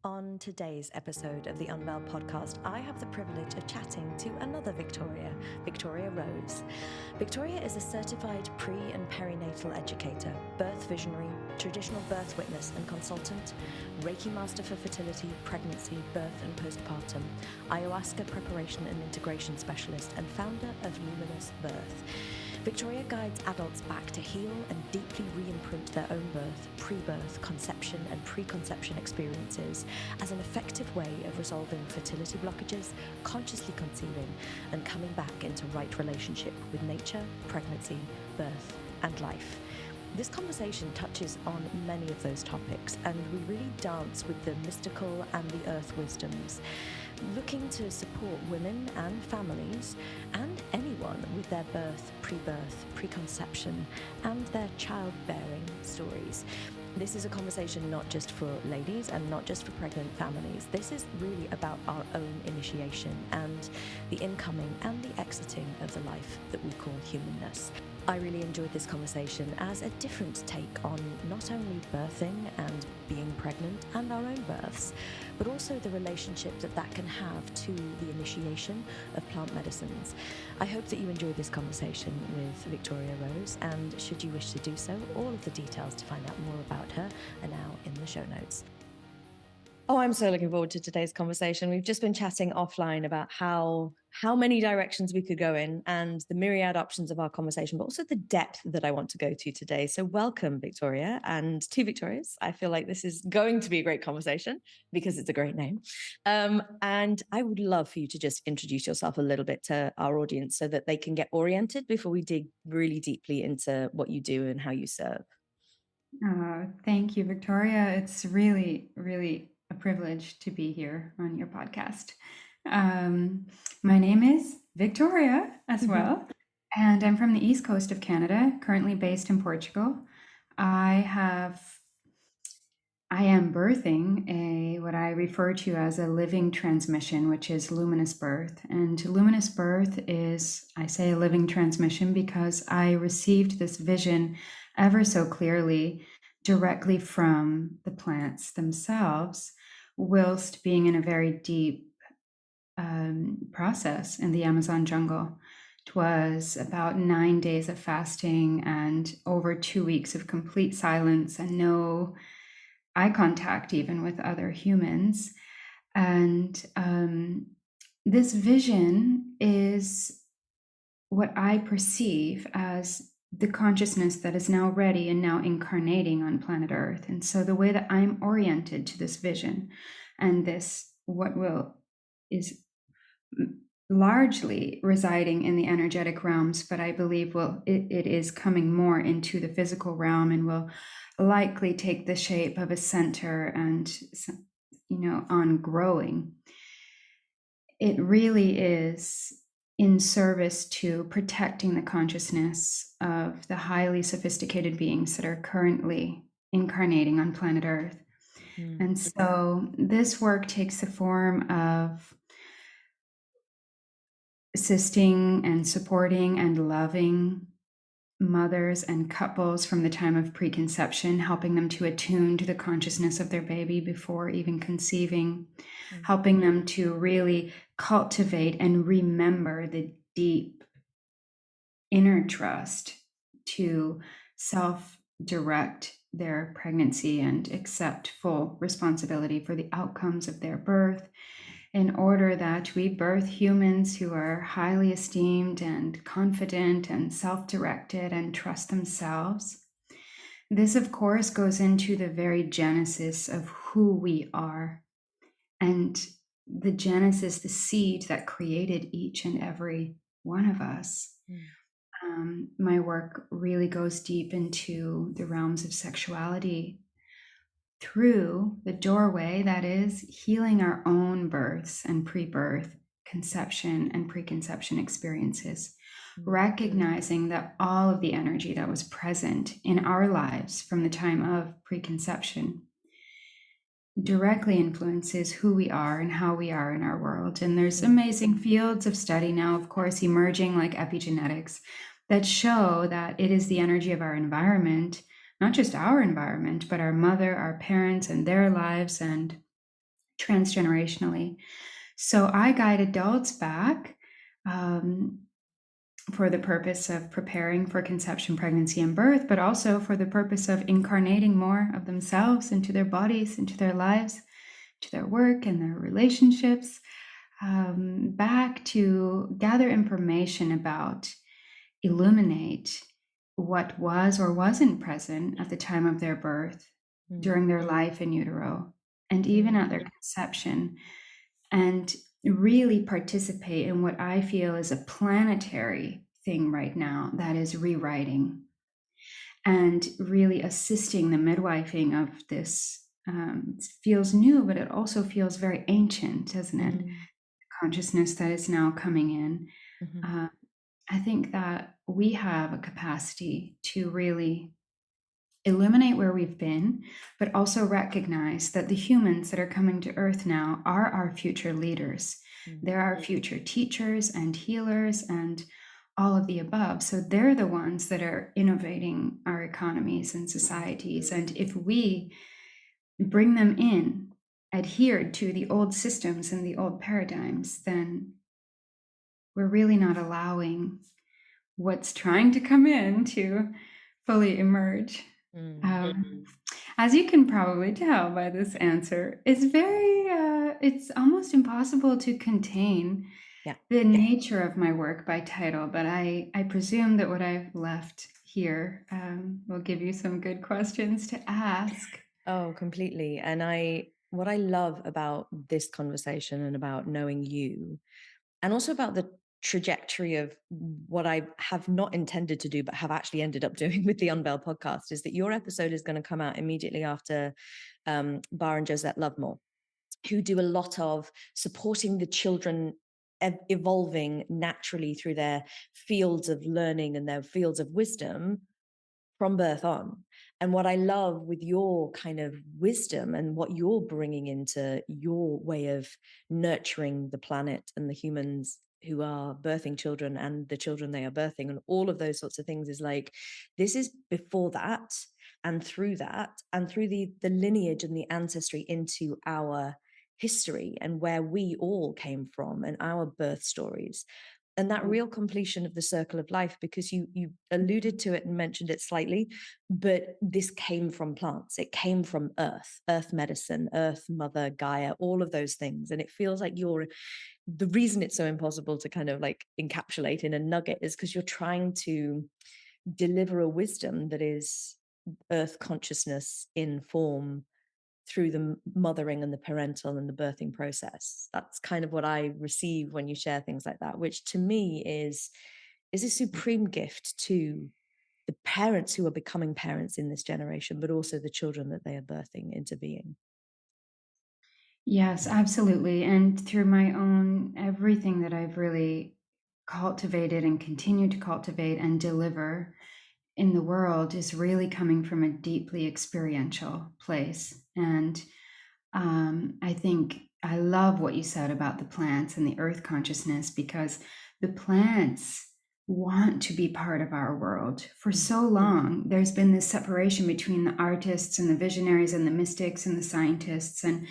On today's episode of the Unveil Podcast, I have the privilege of chatting to another Victoria, Victoria Rose. Victoria is a certified pre- and perinatal educator, birth visionary, traditional birth witness and consultant, reiki master for fertility, pregnancy, birth and postpartum, ayahuasca preparation and integration specialist, and founder of Luminous Birth. Victoria guides adults back to heal and deeply re-imprint their own birth, pre-birth, conception and preconception experiences as an effective way of resolving fertility blockages, consciously conceiving, and coming back into right relationship with nature, pregnancy, birth, and life. This conversation touches on many of those topics, and we really dance with the mystical and the earth wisdoms, looking to support women and families and anyone with their birth, pre-birth, preconception, and their childbearing stories. This is a conversation not just for ladies and not just for pregnant families. This is really about our own initiation and the incoming and the exiting of the life that we call humanness. I really enjoyed this conversation as a different take on not only birthing and being pregnant and our own births, but also the relationship that that can have to the initiation of plant medicines. I hope that you enjoyed this conversation with Victoria Rose, and should you wish to do so, all of the details to find out more about her are now in the show notes. Oh, I'm so looking forward to today's conversation. We've just been chatting offline about how many directions we could go in and the myriad options of our conversation, but also the depth that I want to go to today. So welcome, Victoria, and two Victorias. I feel like this is going to be a great conversation because it's a great name. And I would love for you to just introduce yourself a little bit to our audience so that they can get oriented before we dig really deeply into what you do and how you serve. Thank you, Victoria. It's really, really a privilege to be here on your podcast. My name is Victoria as well, and I'm from the East Coast of Canada, currently based in Portugal. I am birthing what I refer to as a living transmission, which is Luminous Birth. And Luminous Birth is, I say a living transmission because I received this vision ever so clearly directly from the plants themselves, whilst being in a very deep process in the Amazon jungle. It was about 9 days of fasting and over 2 weeks of complete silence and no eye contact even with other humans. And this vision is what I perceive as the consciousness that is now ready and now incarnating on planet Earth. And so the way that I'm oriented to this vision and this is largely residing in the energetic realms, but I believe it is coming more into the physical realm and will likely take the shape of a center and, on growing. It really is in service to protecting the consciousness of the highly sophisticated beings that are currently incarnating on planet Earth. And so this work takes the form of assisting and supporting and loving mothers and couples from the time of preconception, helping them to attune to the consciousness of their baby before even conceiving, helping them to really cultivate and remember the deep inner trust to self-direct their pregnancy and accept full responsibility for the outcomes of their birth, in order that we birth humans who are highly esteemed and confident and self-directed and trust themselves. This, of course, goes into the very genesis of who we are, and the genesis, the seed that created each and every one of us. My work really goes deep into the realms of sexuality through the doorway that is healing our own births and pre-birth, conception and preconception experiences, recognizing that all of the energy that was present in our lives from the time of preconception directly influences who we are and how we are in our world. And there's amazing fields of study now, of course, emerging like epigenetics that show that it is the energy of our environment, not just our environment, but our mother, our parents, and their lives, and transgenerationally. So I guide adults back um, for the purpose of preparing for conception, pregnancy, and birth, but also for the purpose of incarnating more of themselves into their bodies, into their lives, to their work and their relationships, back to gather information about, illuminate what was or wasn't present at the time of their birth, during their life in utero, and even at their conception, and really participate in what I feel is a planetary thing right now that is rewriting and really assisting the midwifing of this. It feels new, but it also feels very ancient, doesn't it? Consciousness that is now coming in. Uh, I think that we have a capacity to really illuminate where we've been, but also recognize that the humans that are coming to Earth now are our future leaders. They're our future teachers and healers and all of the above. So they're the ones that are innovating our economies and societies. And if we bring them in, adhered to the old systems and the old paradigms, then we're really not allowing what's trying to come in to fully emerge. As you can probably tell by this answer, it's almost impossible to contain the nature of my work by title, but I presume that what I've left here will give you some good questions to ask. Oh, completely. And what I love about this conversation and about knowing you, and also about the trajectory of what I have not intended to do, but have actually ended up doing with the Unveil podcast, is that your episode is going to come out immediately after Bar and Josette Lovemore, who do a lot of supporting the children evolving naturally through their fields of learning and their fields of wisdom from birth on. And what I love with your kind of wisdom and what you're bringing into your way of nurturing the planet and the humans who are birthing children and the children they are birthing and all of those sorts of things is like, this is before that and through the lineage and the ancestry into our history and where we all came from and our birth stories. And that real completion of the circle of life, because you alluded to it and mentioned it slightly, but this came from plants. It came from earth medicine, earth mother, Gaia, all of those things. And it feels like the reason it's so impossible to kind of like encapsulate in a nugget is because you're trying to deliver a wisdom that is earth consciousness in form through the mothering and the parental and the birthing process. That's kind of what I receive when you share things like that, which to me is a supreme gift to the parents who are becoming parents in this generation, but also the children that they are birthing into being. Yes, absolutely. And through my own, everything that I've really cultivated and continue to cultivate and deliver in the world is really coming from a deeply experiential place. And I think I love what you said about the plants and the earth consciousness, because the plants want to be part of our world. For so long, there's been this separation between the artists and the visionaries and the mystics and the scientists. And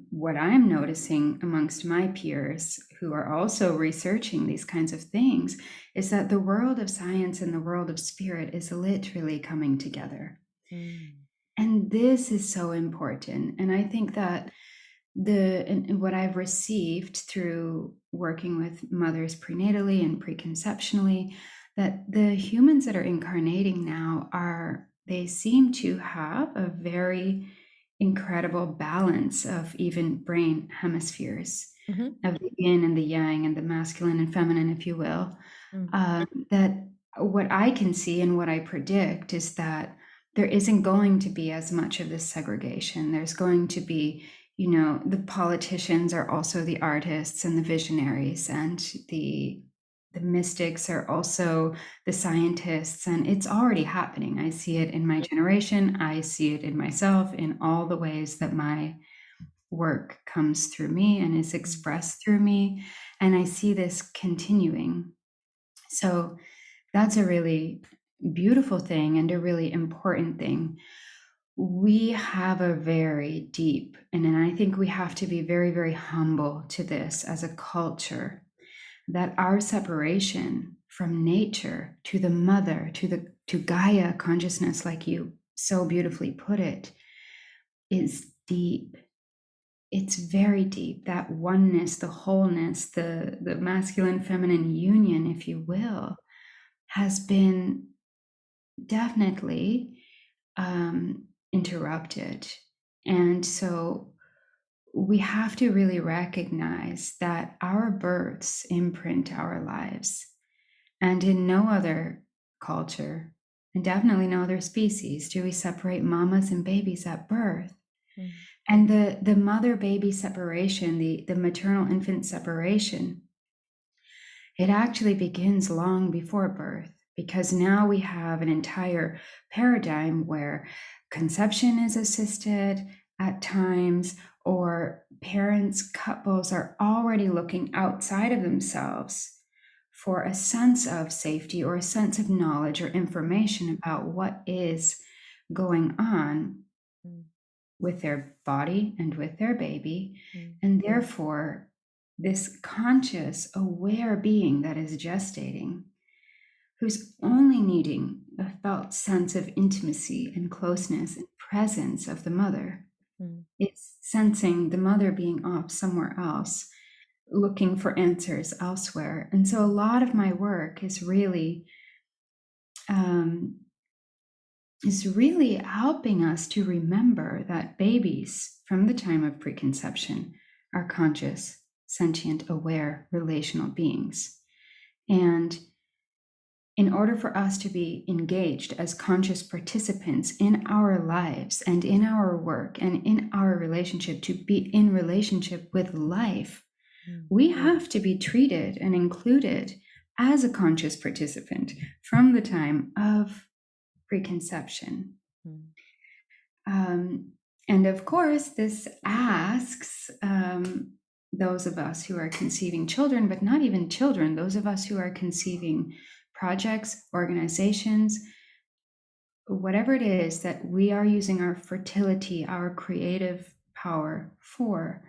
what I'm noticing amongst my peers who are also researching these kinds of things is that the world of science and the world of spirit is literally coming together. And this is so important. And I think that what I've received through working with mothers prenatally and preconceptionally, that the humans that are incarnating now they seem to have a very incredible balance of even brain hemispheres, of the yin and the yang and the masculine and feminine, if you will. That what I can see and what I predict is that there isn't going to be as much of this segregation. There's going to be, the politicians are also the artists and the visionaries, and the mystics are also the scientists, and it's already happening. I see it in my generation. I see it in myself in all the ways that my work comes through me and is expressed through me. And I see this continuing. So that's a really beautiful thing and a really important thing. we have a very deep, and I think we have to be very, very humble to this as a culture, that our separation from nature, to the mother, to Gaia consciousness, like you so beautifully put it, is deep. It's very deep. That oneness, the wholeness, the masculine feminine union, if you will, has been definitely interrupted. And so we have to really recognize that our births imprint our lives. And in no other culture, and definitely no other species, do we separate mamas and babies at birth. Mm. And the mother baby separation, the maternal infant separation, it actually begins long before birth, because now we have an entire paradigm where conception is assisted at times, or parents, couples are already looking outside of themselves for a sense of safety or a sense of knowledge or information about what is going on with their body and with their baby. And therefore, this conscious, aware being that is gestating, who's only needing a felt sense of intimacy and closeness and presence of the mother, is sensing the mother being off somewhere else, looking for answers elsewhere. And so a lot of my work is really helping us to remember that babies from the time of preconception are conscious, sentient, aware, relational beings. And in order for us to be engaged as conscious participants in our lives and in our work and in our relationship, to be in relationship with life, we have to be treated and included as a conscious participant from the time of preconception. And of course, this asks those of us who are conceiving children, but not even children, those of us who are conceiving projects, organizations, whatever it is that we are using our fertility, our creative power for,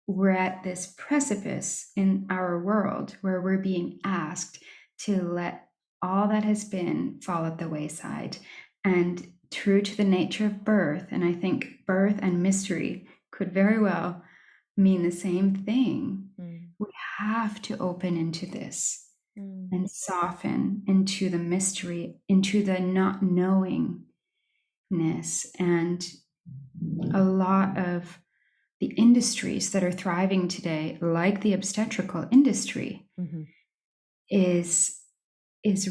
we're at this precipice in our world where we're being asked to let all that has been fall at the wayside. And true to the nature of birth, and I think birth and mystery could very well mean the same thing, we have to open into this and soften into the mystery, into the not knowingness. And a lot of the industries that are thriving today, like the obstetrical industry, is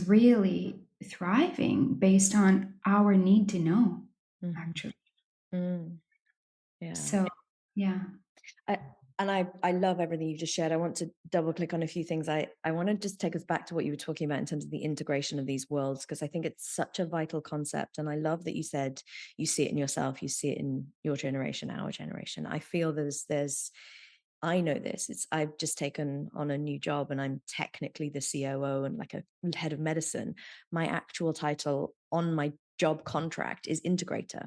really thriving based on our need to know, actually. Yeah. So, yeah. I love everything you've just shared. I want to double click on a few things. I want to just take us back to what you were talking about in terms of the integration of these worlds, because I think it's such a vital concept. And I love that you said you see it in yourself, you see it in your generation, our generation. I feel I know this. I've just taken on a new job and I'm technically the COO and like a head of medicine. My actual title on my job contract is integrator,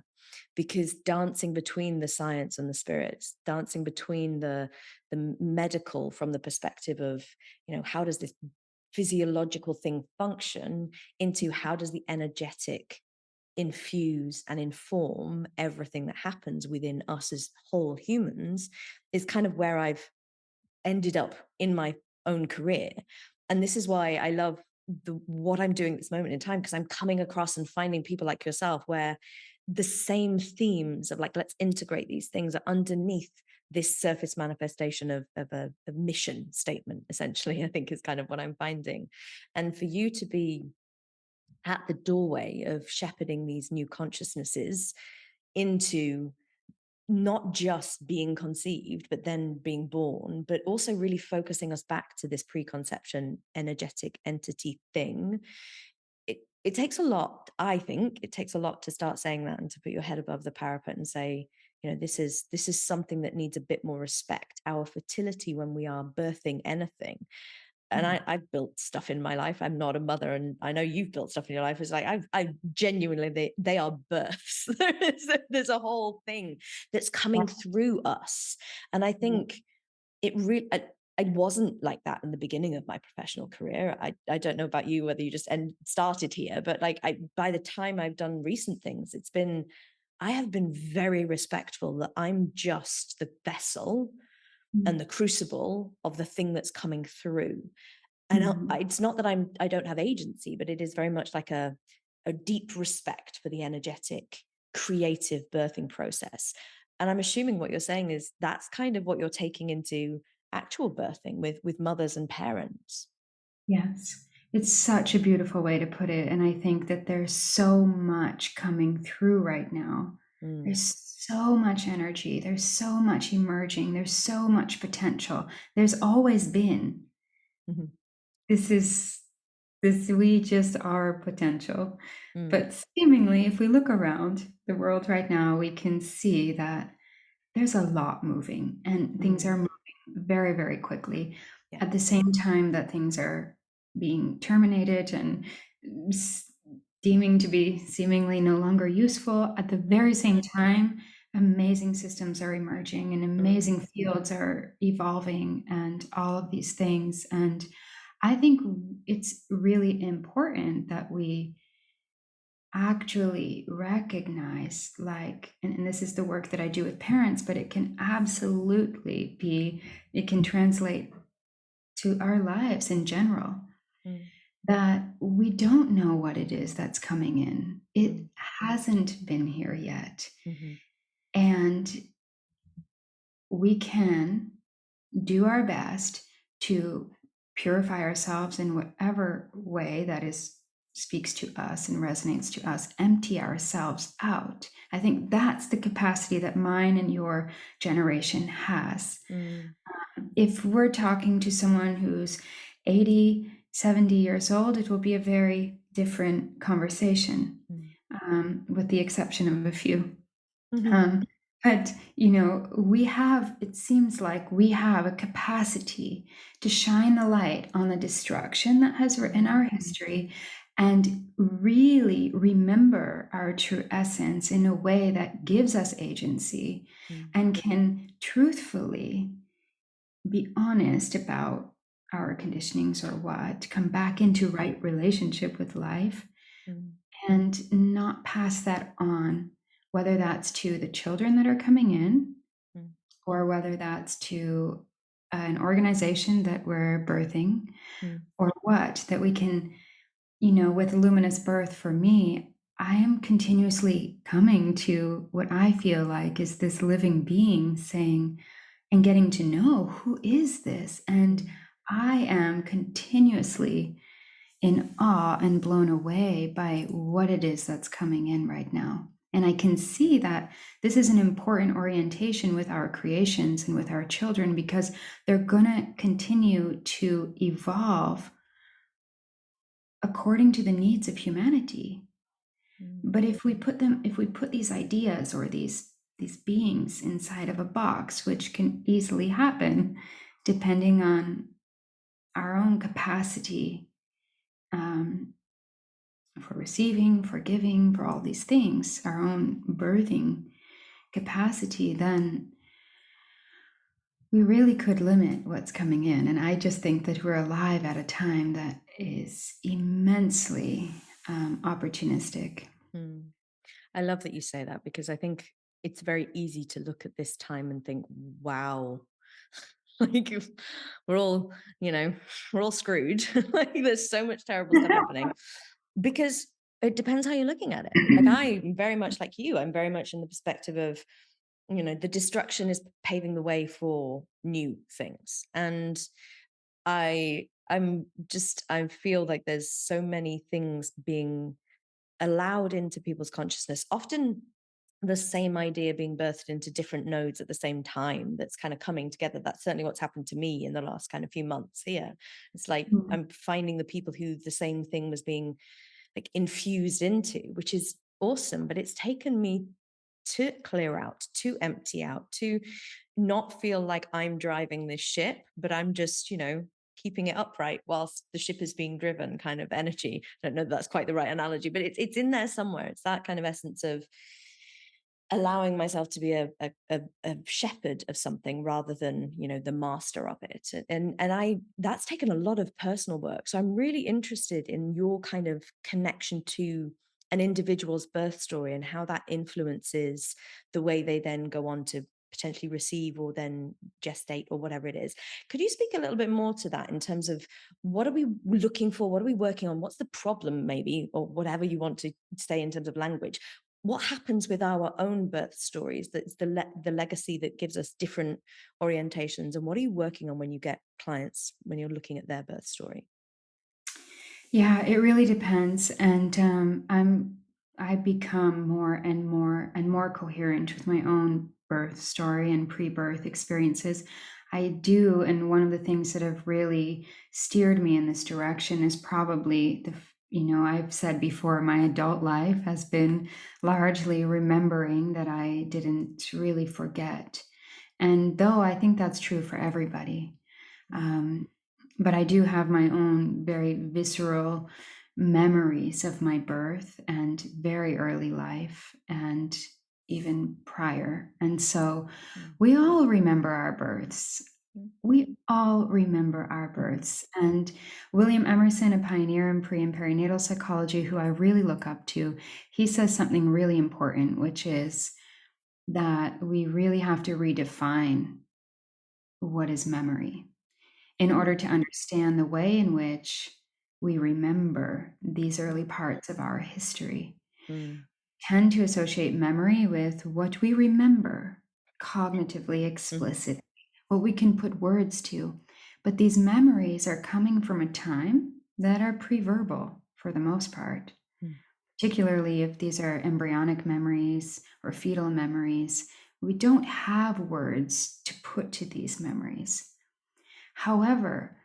because dancing between the science and the spirits, dancing between the medical from the perspective of, how does this physiological thing function, into how does the energetic infuse and inform everything that happens within us as whole humans, is kind of where I've ended up in my own career. And this is why I love what I'm doing at this moment in time, because I'm coming across and finding people like yourself where the same themes of like, let's integrate these things, are underneath this surface manifestation of a mission statement, essentially, I think is kind of what I'm finding. And for you to be at the doorway of shepherding these new consciousnesses into not just being conceived, but then being born, but also really focusing us back to this preconception energetic entity thing. It takes a lot. I think it takes a lot to start saying that and to put your head above the parapet and say, this is something that needs a bit more respect. Our fertility when we are birthing anything, and I've built stuff in my life. I'm not a mother, and I know you've built stuff in your life. It's like I genuinely, they are births. There's a whole thing that's coming through us, and I think it really. I wasn't like that in the beginning of my professional career. I don't know about you, whether you just started here, but like by the time I've done recent things, I have been very respectful that I'm just the vessel and the crucible of the thing that's coming through. And it's not that I don't have agency, but it is very much like a deep respect for the energetic, creative birthing process. And I'm assuming what you're saying is that's kind of what you're taking into actual birthing with mothers and parents. Yes. It's such a beautiful way to put it. And I think that there's so much coming through right now. There's so much energy. There's so much emerging. There's so much potential. There's always been. We just are potential. But seemingly, if we look around the world right now, we can see that there's a lot moving and things are moving very, very quickly. At the same time that things are being terminated and deeming to be seemingly no longer useful, at the very same time, amazing systems are emerging and amazing fields are evolving and all of these things. And I think it's really important that we actually recognize, like, and this is the work that I do with parents, but it can absolutely it can translate to our lives in general, that we don't know what it is that's coming in. It hasn't been here yet. And we can do our best to purify ourselves in whatever way that speaks to us and resonates to us, empty ourselves out. I think that's the capacity that mine and your generation has. If we're talking to someone who's 80, 70 years old, it will be a very different conversation, with the exception of a few. But, it seems like we have a capacity to shine the light on the destruction that has in our history and really remember our true essence in a way that gives us agency and can truthfully be honest about our conditionings or what, come back into right relationship with life and not pass that on, whether that's to the children that are coming in or whether that's to an organization that we're birthing or what, that we can, with Luminous Birth, for me, I am continuously coming to what I feel like is this living being saying and getting to know, who is this? And I am continuously in awe and blown away by what it is that's coming in right now. And I can see that this is an important orientation with our creations and with our children, because they're going to continue to evolve according to the needs of humanity. But if we put these ideas or these beings inside of a box, which can easily happen depending on our own capacity for receiving, for giving, for all these things, our own birthing capacity, then we really could limit what's coming in. And I just think that we're alive at a time that is immensely opportunistic. I love that you say that, because I think it's very easy to look at this time and think, wow, like we're all, we're all screwed. Like there's so much terrible stuff happening, because it depends how you're looking at it. Like I'm very much like you. I'm very much in the perspective of, the destruction is paving the way for new things. And I feel like there's so many things being allowed into people's consciousness, often the same idea being birthed into different nodes at the same time, that's kind of coming together. That's certainly what's happened to me in the last kind of few months here. It's like I'm finding the people who the same thing was being like infused into, which is awesome. But it's taken me to clear out, to empty out, to not feel like I'm driving this ship, but I'm just, keeping it upright whilst the ship is being driven kind of energy. I don't know if that's quite the right analogy, but it's in there somewhere. It's that kind of essence of allowing myself to be a shepherd of something rather than, you know, the master of it. And I that's taken a lot of personal work. So I'm really interested in your kind of connection to an individual's birth story and how that influences the way they then go on to potentially receive or then gestate or whatever it is. Could you speak a little bit more to that in terms of what are we looking for? What are we working on? What's the problem maybe, or whatever you want to say in terms of language? What happens with our own birth stories? That's the legacy that gives us different orientations. And what are you working on when you get clients, when you're looking at their birth story? Yeah, it really depends. And I become more and more coherent with my own birth story and pre-birth experiences. I do, and one of the things that have really steered me in this direction is probably I've said before, my adult life has been largely remembering that I didn't really forget. And though I think that's true for everybody, but I do have my own very visceral memories of my birth and very early life and even prior. And so we all remember our births. We all remember our births. And William Emerson, a pioneer in pre and perinatal psychology, who I really look up to, he says something really important, which is that we really have to redefine what is memory in order to understand the way in which we remember these early parts of our history. Tend to associate memory with what we remember, cognitively explicit, what we can put words to. But these memories are coming from a time that are pre-verbal for the most part, particularly if these are embryonic memories or fetal memories. We don't have words to put to these memories. However,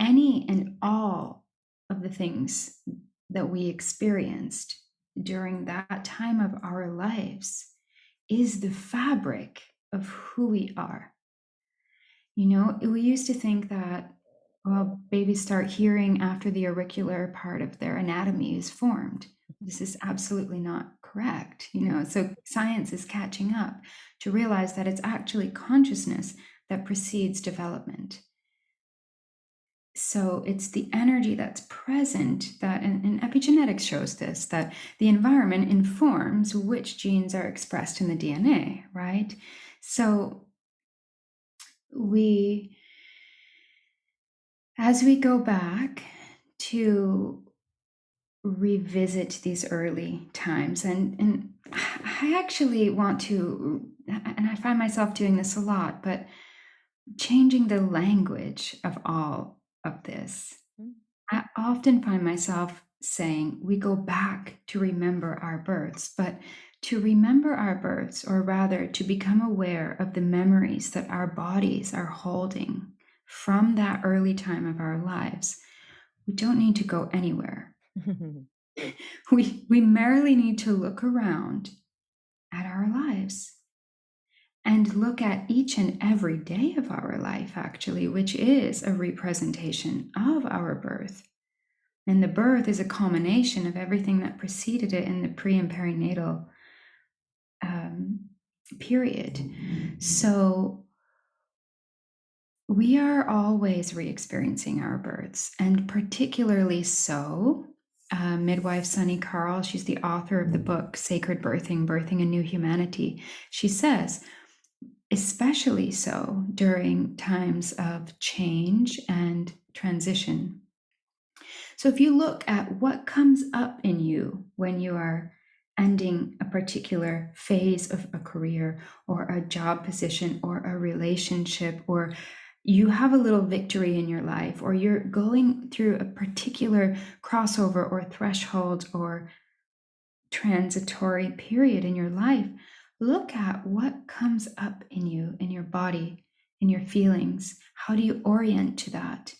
any and all of the things that we experienced during that time of our lives is the fabric of who we are. You know, we used to think that, well, babies start hearing after the auricular part of their anatomy is formed. This is absolutely not correct. You know, so science is catching up to realize that it's actually consciousness that precedes development. So it's the energy that's present that, and epigenetics shows this, that the environment informs which genes are expressed in the DNA, right? So as we go back to revisit these early times, and I actually want to, and I find myself doing this a lot, but changing the language of all of this. I often find myself saying we go back to remember our births, but to remember our births, or rather to become aware of the memories that our bodies are holding from that early time of our lives, we don't need to go anywhere. We merely need to look around at our lives and look at each and every day of our life, actually, which is a representation of our birth. And the birth is a culmination of everything that preceded it in the pre and perinatal period. So we are always re-experiencing our births, and particularly so. Midwife Sunny Carl, she's the author of the book Sacred Birthing, Birthing a New Humanity. She says, especially so during times of change and transition. So if you look at what comes up in you when you are ending a particular phase of a career or a job position or a relationship, or you have a little victory in your life, or you're going through a particular crossover or threshold or transitory period in your life, look at what comes up in you, in your body, in your feelings. How do you orient to that?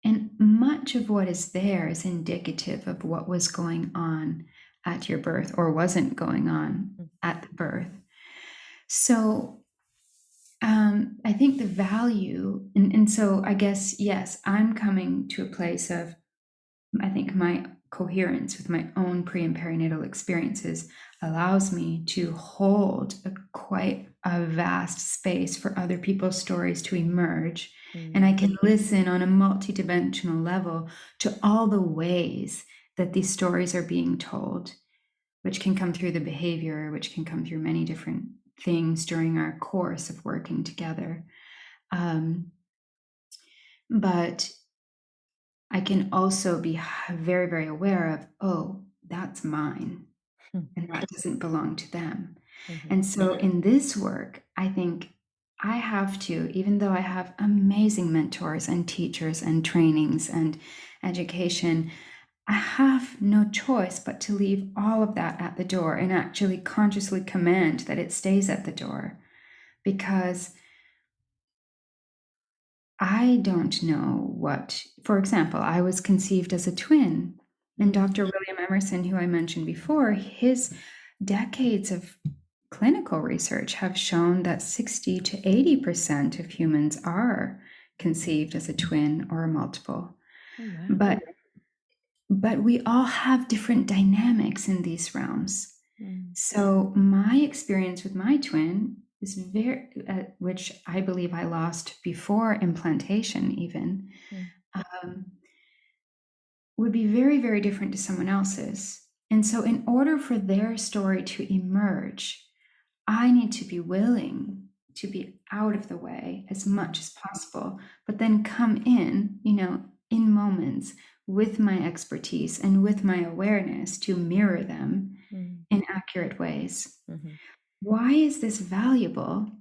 And much of what is there is indicative of what was going on at your birth or wasn't going on at the birth. So I think the value, and so I guess, yes, I'm coming to a place of, I think my coherence with my own pre and perinatal experiences allows me to hold quite a vast space for other people's stories to emerge. And I can listen on a multidimensional level to all the ways that these stories are being told, which can come through the behavior, which can come through many different things during our course of working together. But I can also be very, very aware of, oh, that's mine, and that doesn't belong to them. And so in this work, I think I have to, even though I have amazing mentors and teachers and trainings and education, I have no choice but to leave all of that at the door and actually consciously command that it stays at the door, because I don't know what, for example, I was conceived as a twin, and Dr. William Emerson, who I mentioned before, his decades of clinical research have shown that 60 to 80% of humans are conceived as a twin or a multiple. Oh, wow. But we all have different dynamics in these realms. So my experience with my twin is very, which I believe I lost before implantation even, would be very, very different to someone else's. And so in order for their story to emerge, I need to be willing to be out of the way as much as possible, but then come in, in moments with my expertise and with my awareness to mirror them in accurate ways. Why is this valuable,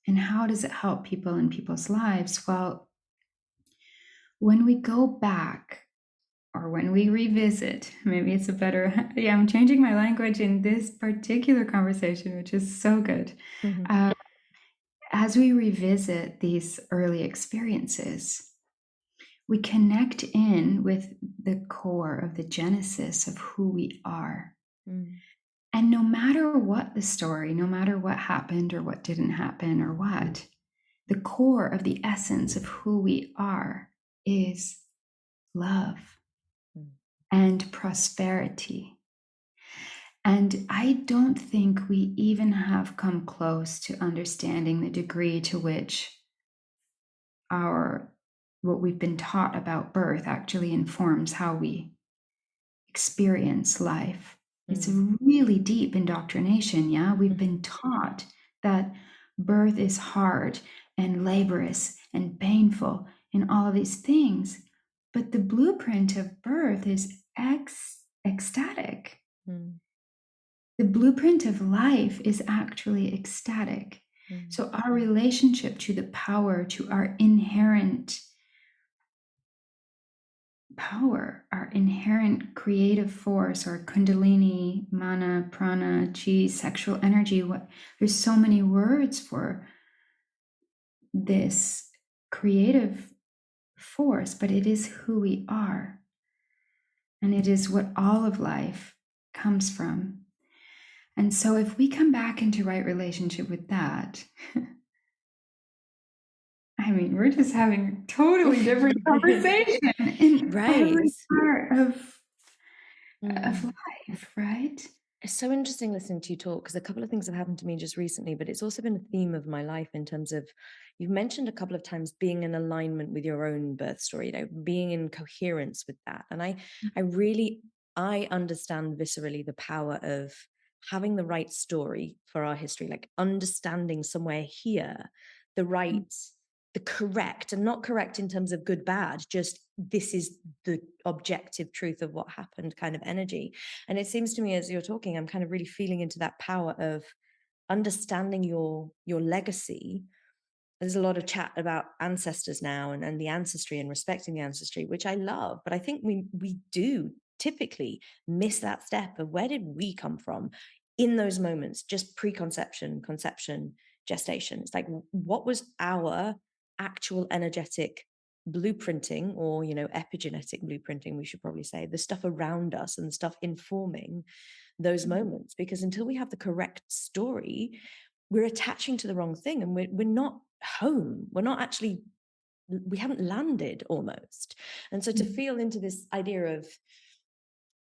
and how does it help people in people's lives? Well, when we go back, or when we revisit, maybe it's a better, I'm changing my language in this particular conversation, which is so good. As we revisit these early experiences, we connect in with the core of the genesis of who we are. And no matter what the story, no matter what happened or what didn't happen or what, the core of the essence of who we are is love and prosperity. And I don't think we even have come close to understanding the degree to which what we've been taught about birth actually informs how we experience life. It's really deep indoctrination. Yeah, we've been taught that birth is hard and laborious and painful and all of these things, but the blueprint of birth is ecstatic. The blueprint of life is actually ecstatic. So our relationship to the power, to our inherent power, our inherent creative force, or kundalini, mana, prana, chi, sexual energy. There's so many words for this creative force, but it is who we are. And it is what all of life comes from. And so if we come back into right relationship with that, I mean, we're just having a totally different conversation in every part of life, right? It's so interesting listening to you talk, because a couple of things have happened to me just recently, but it's also been a theme of my life in terms of, you've mentioned a couple of times being in alignment with your own birth story, being in coherence with that. And I understand viscerally the power of having the right story for our history, like understanding somewhere here, the correct, and not correct in terms of good, bad, just this is the objective truth of what happened kind of energy. And it seems to me as you're talking, I'm kind of really feeling into that power of understanding your legacy. There's a lot of chat about ancestors now and the ancestry and respecting the ancestry, which I love, but I think we do typically miss that step of where did we come from in those moments, just preconception, conception, gestation. It's like, what was our actual energetic blueprinting, or epigenetic blueprinting, we should probably say, the stuff around us and the stuff informing those moments. Because until we have the correct story, we're attaching to the wrong thing, and we're not home. We're not actually, we haven't landed almost. And so to feel into this idea of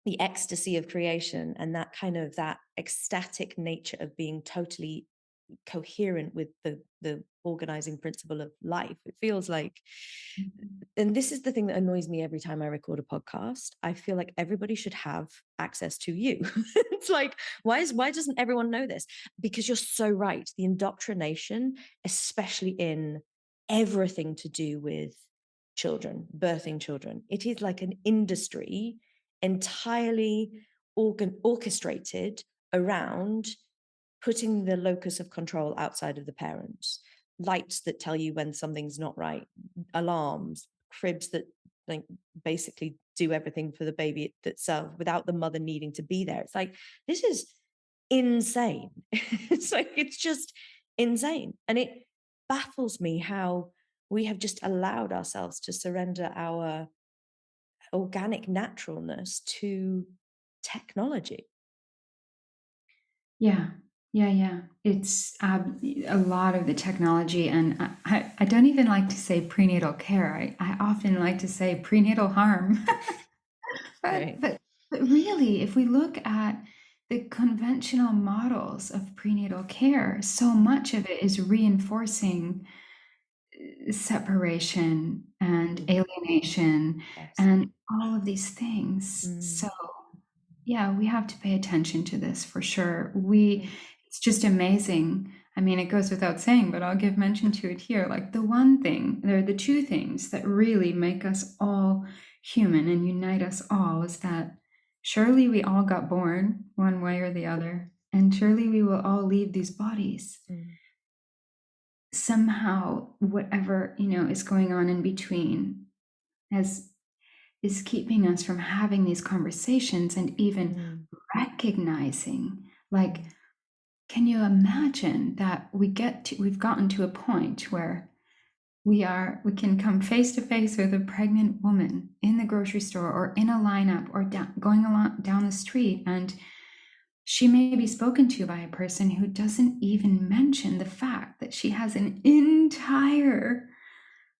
the ecstasy of creation and that kind of that ecstatic nature of being totally coherent with the organizing principle of life, it feels like, and this is the thing that annoys me every time I record a podcast, I feel like everybody should have access to you. It's like, why doesn't everyone know this? Because you're so right. The indoctrination, especially in everything to do with children, birthing children, it is like an industry entirely orchestrated around putting the locus of control outside of the parents. Lights that tell you when something's not right, alarms, cribs that like basically do everything for the baby itself without the mother needing to be there. It's like, this is insane. It's like, it's just insane. And it baffles me how we have just allowed ourselves to surrender our organic naturalness to technology. Yeah. It's a lot of the technology, and I don't even like to say prenatal care. I often like to say prenatal harm. but, Right. but but really, if we look at the conventional models of prenatal care, so much of it is reinforcing separation and alienation Yes. and all of these things. So yeah, we have to pay attention to this for sure. It's just amazing. I mean, it goes without saying, but I'll give mention to it here. Like the one thing, there are the two things that really make us all human and unite us all is that surely we all got born one way or the other, and surely we will all leave these bodies. Somehow, whatever, is going on in between is keeping us from having these conversations and even recognizing, like, can you imagine that we've gotten to a point where we can come face to face with a pregnant woman in the grocery store or in a lineup or going along down the street, and she may be spoken to by a person who doesn't even mention the fact that she has an entire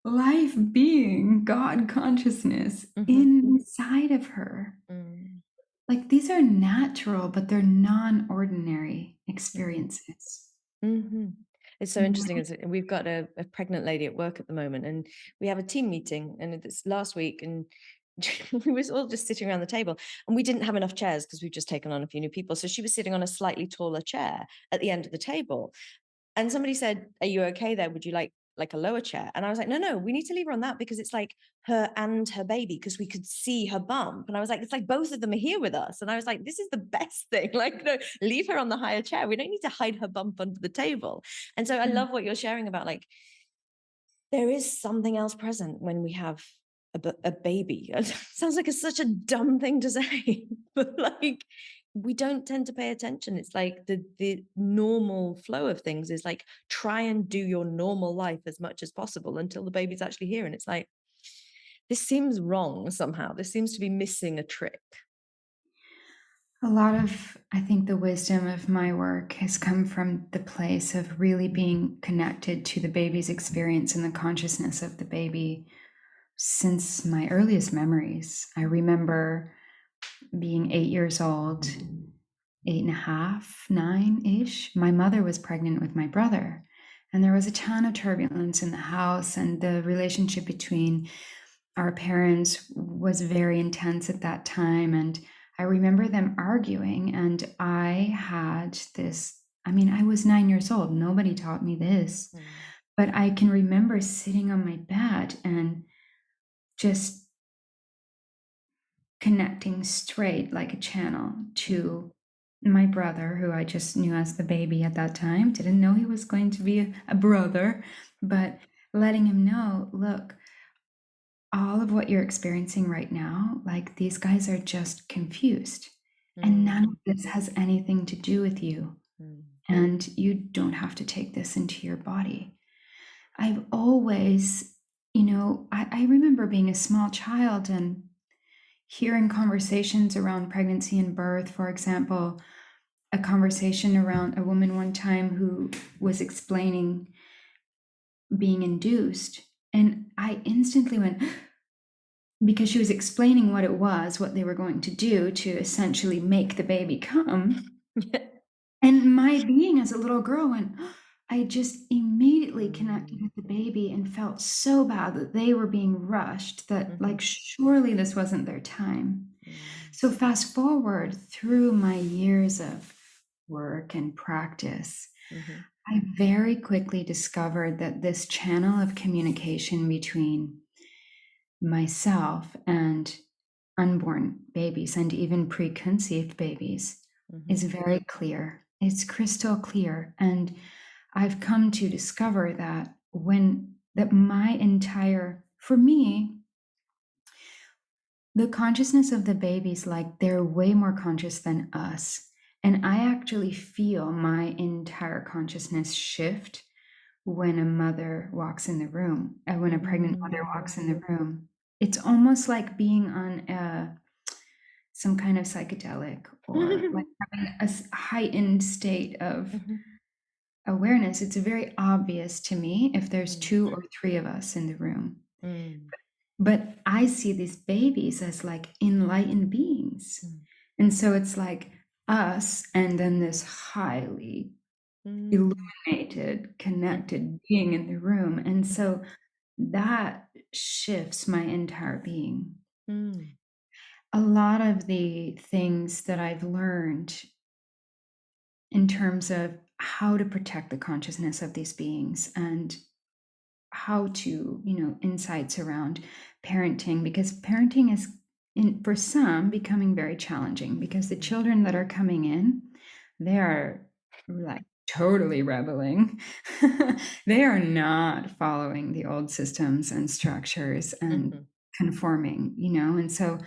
life being, God consciousness inside of her. Like, these are natural, but they're non-ordinary experiences. It's so interesting. We've got a pregnant lady at work at the moment, and we have a team meeting, and it's last week, and we was all just sitting around the table, and we didn't have enough chairs because we've just taken on a few new people. So she was sitting on a slightly taller chair at the end of the table. And somebody said, "Are you okay there? Would you like a lower chair?" And I was like, no, we need to leave her on that because it's like her and her baby, because we could see her bump. And I was like, it's like both of them are here with us. And I was like, this is the best thing. Like, no, leave her on the higher chair. We don't need to hide her bump under the table. And so I love what you're sharing about, like, there is something else present when we have a baby. It sounds like it's such a dumb thing to say, but like, we don't tend to pay attention. It's like the normal flow of things is like, try and do your normal life as much as possible until the baby's actually here. And it's like, this seems wrong somehow. This seems to be missing a trick. A lot of, I think, the wisdom of my work has come from the place of really being connected to the baby's experience and the consciousness of the baby since my earliest memories. I remember being 8 years old, 8.5, 9-ish. My mother was pregnant with my brother, and there was a ton of turbulence in the house, and the relationship between our parents was very intense at that time. And I remember them arguing, and I had this, I mean, I was 9 years old. Nobody taught me this, but I can remember sitting on my bed and just connecting straight like a channel to my brother, who I just knew as the baby at that time. Didn't know he was going to be a brother, but letting him know, look, all of what you're experiencing right now, like, these guys are just confused, and none of this has anything to do with you, and you don't have to take this into your body. I've always, I remember being a small child and hearing conversations around pregnancy and birth, for example, a conversation around a woman one time who was explaining being induced. And I instantly went, because she was explaining what it was, what they were going to do to essentially make the baby come. And my being as a little girl went, I just immediately connected with the baby and felt so bad that they were being rushed, that like surely this wasn't their time. So fast forward through my years of work and practice, I very quickly discovered that this channel of communication between myself and unborn babies and even preconceived babies is very clear. It's crystal clear. And I've come to discover that my entire, for me, the consciousness of the babies, like they're way more conscious than us. And I actually feel my entire consciousness shift when a mother walks in the room, when a pregnant mother walks in the room. It's almost like being on some kind of psychedelic, or like having a heightened state of awareness. It's very obvious to me if there's 2 or 3 of us in the room. But I see these babies as like enlightened beings. And so it's like us and then this highly illuminated, connected being in the room. And so that shifts my entire being. A lot of the things that I've learned in terms of how to protect the consciousness of these beings, and how to, insights around parenting, because parenting is, for some, becoming very challenging, because the children that are coming in, they are like totally rebelling. They are not following the old systems and structures and conforming, and so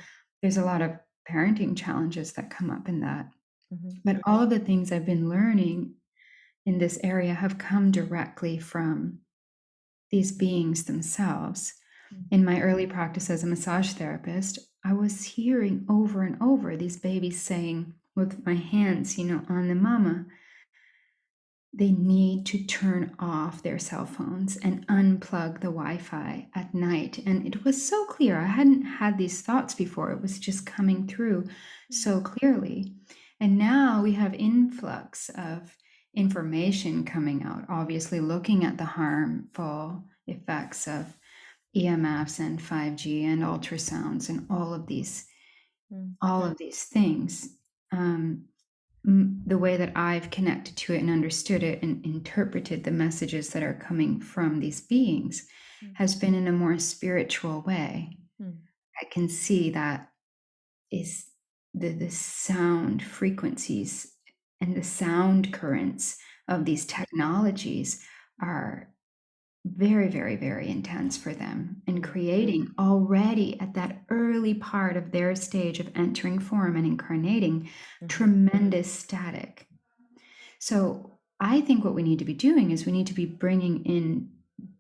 there's a lot of parenting challenges that come up in that. But all of the things I've been learning in this area have come directly from these beings themselves. In my early practice as a massage therapist, I was hearing over and over these babies saying, with my hands, on the mama, they need to turn off their cell phones and unplug the Wi-Fi at night. And it was so clear. I hadn't had these thoughts before. It was just coming through so clearly. And now we have influx of information coming out, obviously looking at the harmful effects of EMFs and 5G and ultrasounds and all of these things. The way that I've connected to it and understood it and interpreted the messages that are coming from these beings has been in a more spiritual way. I can see that is the sound frequencies and the sound currents of these technologies are very, very, very intense for them, and creating already at that early part of their stage of entering form and incarnating tremendous static. So I think what we need to be doing is we need to be bringing in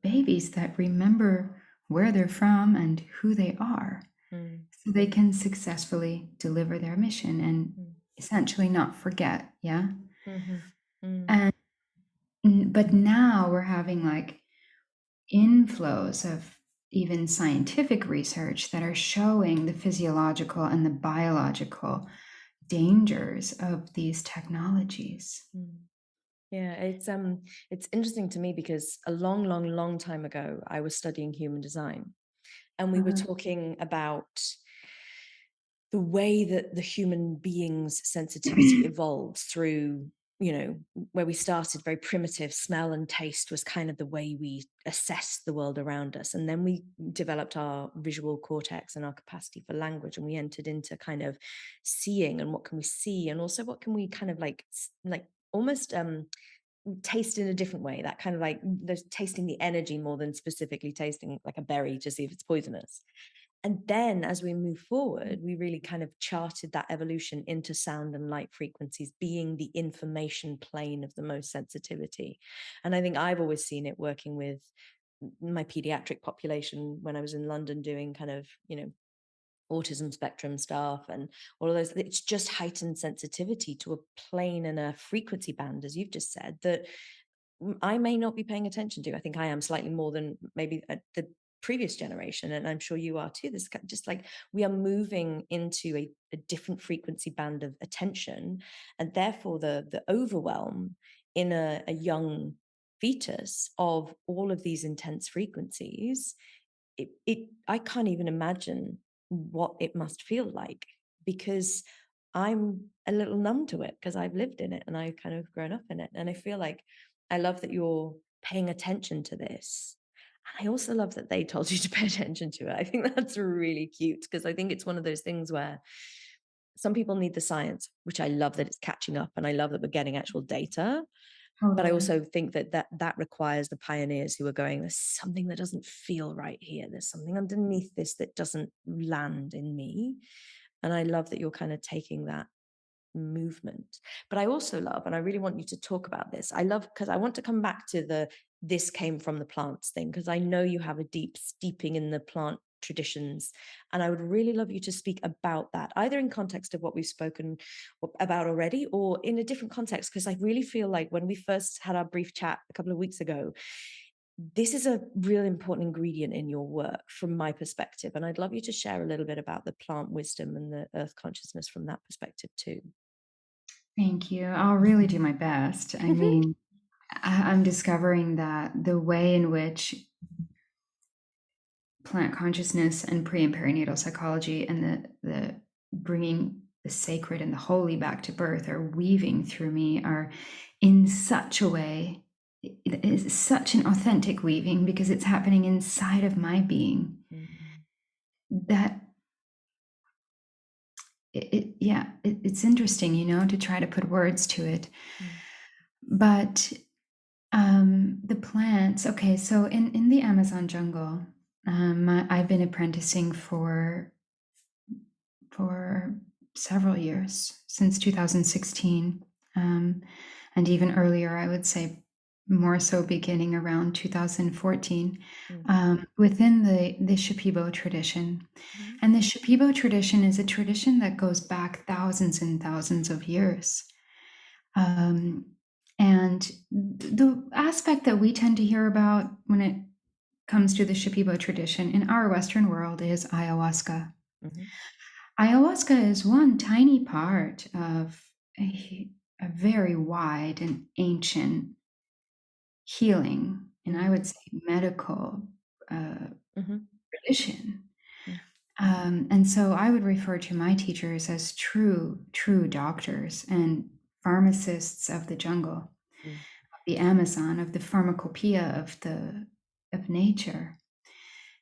babies that remember where they're from and who they are, so they can successfully deliver their mission and essentially not forget. Yeah. And but now we're having like inflows of even scientific research that are showing the physiological and the biological dangers of these technologies. Yeah, it's interesting to me because a long, long, long time ago, I was studying human design, and we were talking about the way that the human being's sensitivity evolved through, where we started very primitive. Smell and taste was kind of the way we assessed the world around us. And then we developed our visual cortex and our capacity for language. And we entered into kind of seeing, and what can we see? And also what can we kind of like almost taste in a different way, that kind of like there's tasting the energy more than specifically tasting like a berry to see if it's poisonous. And then as we move forward, we really kind of charted that evolution into sound and light frequencies being the information plane of the most sensitivity. And I think I've always seen it working with my pediatric population when I was in London doing kind of, autism spectrum stuff and all of those. It's just heightened sensitivity to a plane and a frequency band, as you've just said, that I may not be paying attention to. I think I am slightly more than maybe the previous generation, and I'm sure you are too. This just like we are moving into a different frequency band of attention, and therefore the overwhelm in a young fetus of all of these intense frequencies. I can't even imagine what it must feel like, because I'm a little numb to it because I've lived in it and I've kind of grown up in it. And I feel like I love that you're paying attention to this. And I also love that they told you to pay attention to it. I think that's really cute, because I think it's one of those things where some people need the science, which I love that it's catching up, and I love that we're getting actual data. But I Totally. also think that requires the pioneers who are going, there's something that doesn't feel right here. There's something underneath this that doesn't land in me. And I love that you're kind of taking that movement. But I also love, and I really want you to talk about this, I love, because I want to come back to this came from the plants thing, because I know you have a deep steeping in the plant traditions, and I would really love you to speak about that, either in context of what we've spoken about already or in a different context, because I really feel like when we first had our brief chat a couple of weeks ago, this is a real important ingredient in your work from my perspective, and I'd love you to share a little bit about the plant wisdom and the earth consciousness from that perspective too. Thank you. I'll really do my best. I mean, I'm discovering that the way in which plant consciousness and pre and perinatal psychology and the bringing the sacred and the holy back to birth are weaving through me are in such a way, it is such an authentic weaving, because it's happening inside of my being, that it's interesting, to try to put words to it. But the plants, okay, so in the Amazon jungle, I've been apprenticing for several years, since 2016, and even earlier, I would say, more so beginning around 2014, within the Shipibo tradition. And the Shipibo tradition is a tradition that goes back thousands and thousands of years. And the aspect that we tend to hear about when it comes to the Shipibo tradition in our Western world is ayahuasca. Ayahuasca is one tiny part of a very wide and ancient healing, and I would say medical tradition. And so I would refer to my teachers as true doctors and pharmacists of the jungle, of the Amazon, of the pharmacopoeia of nature.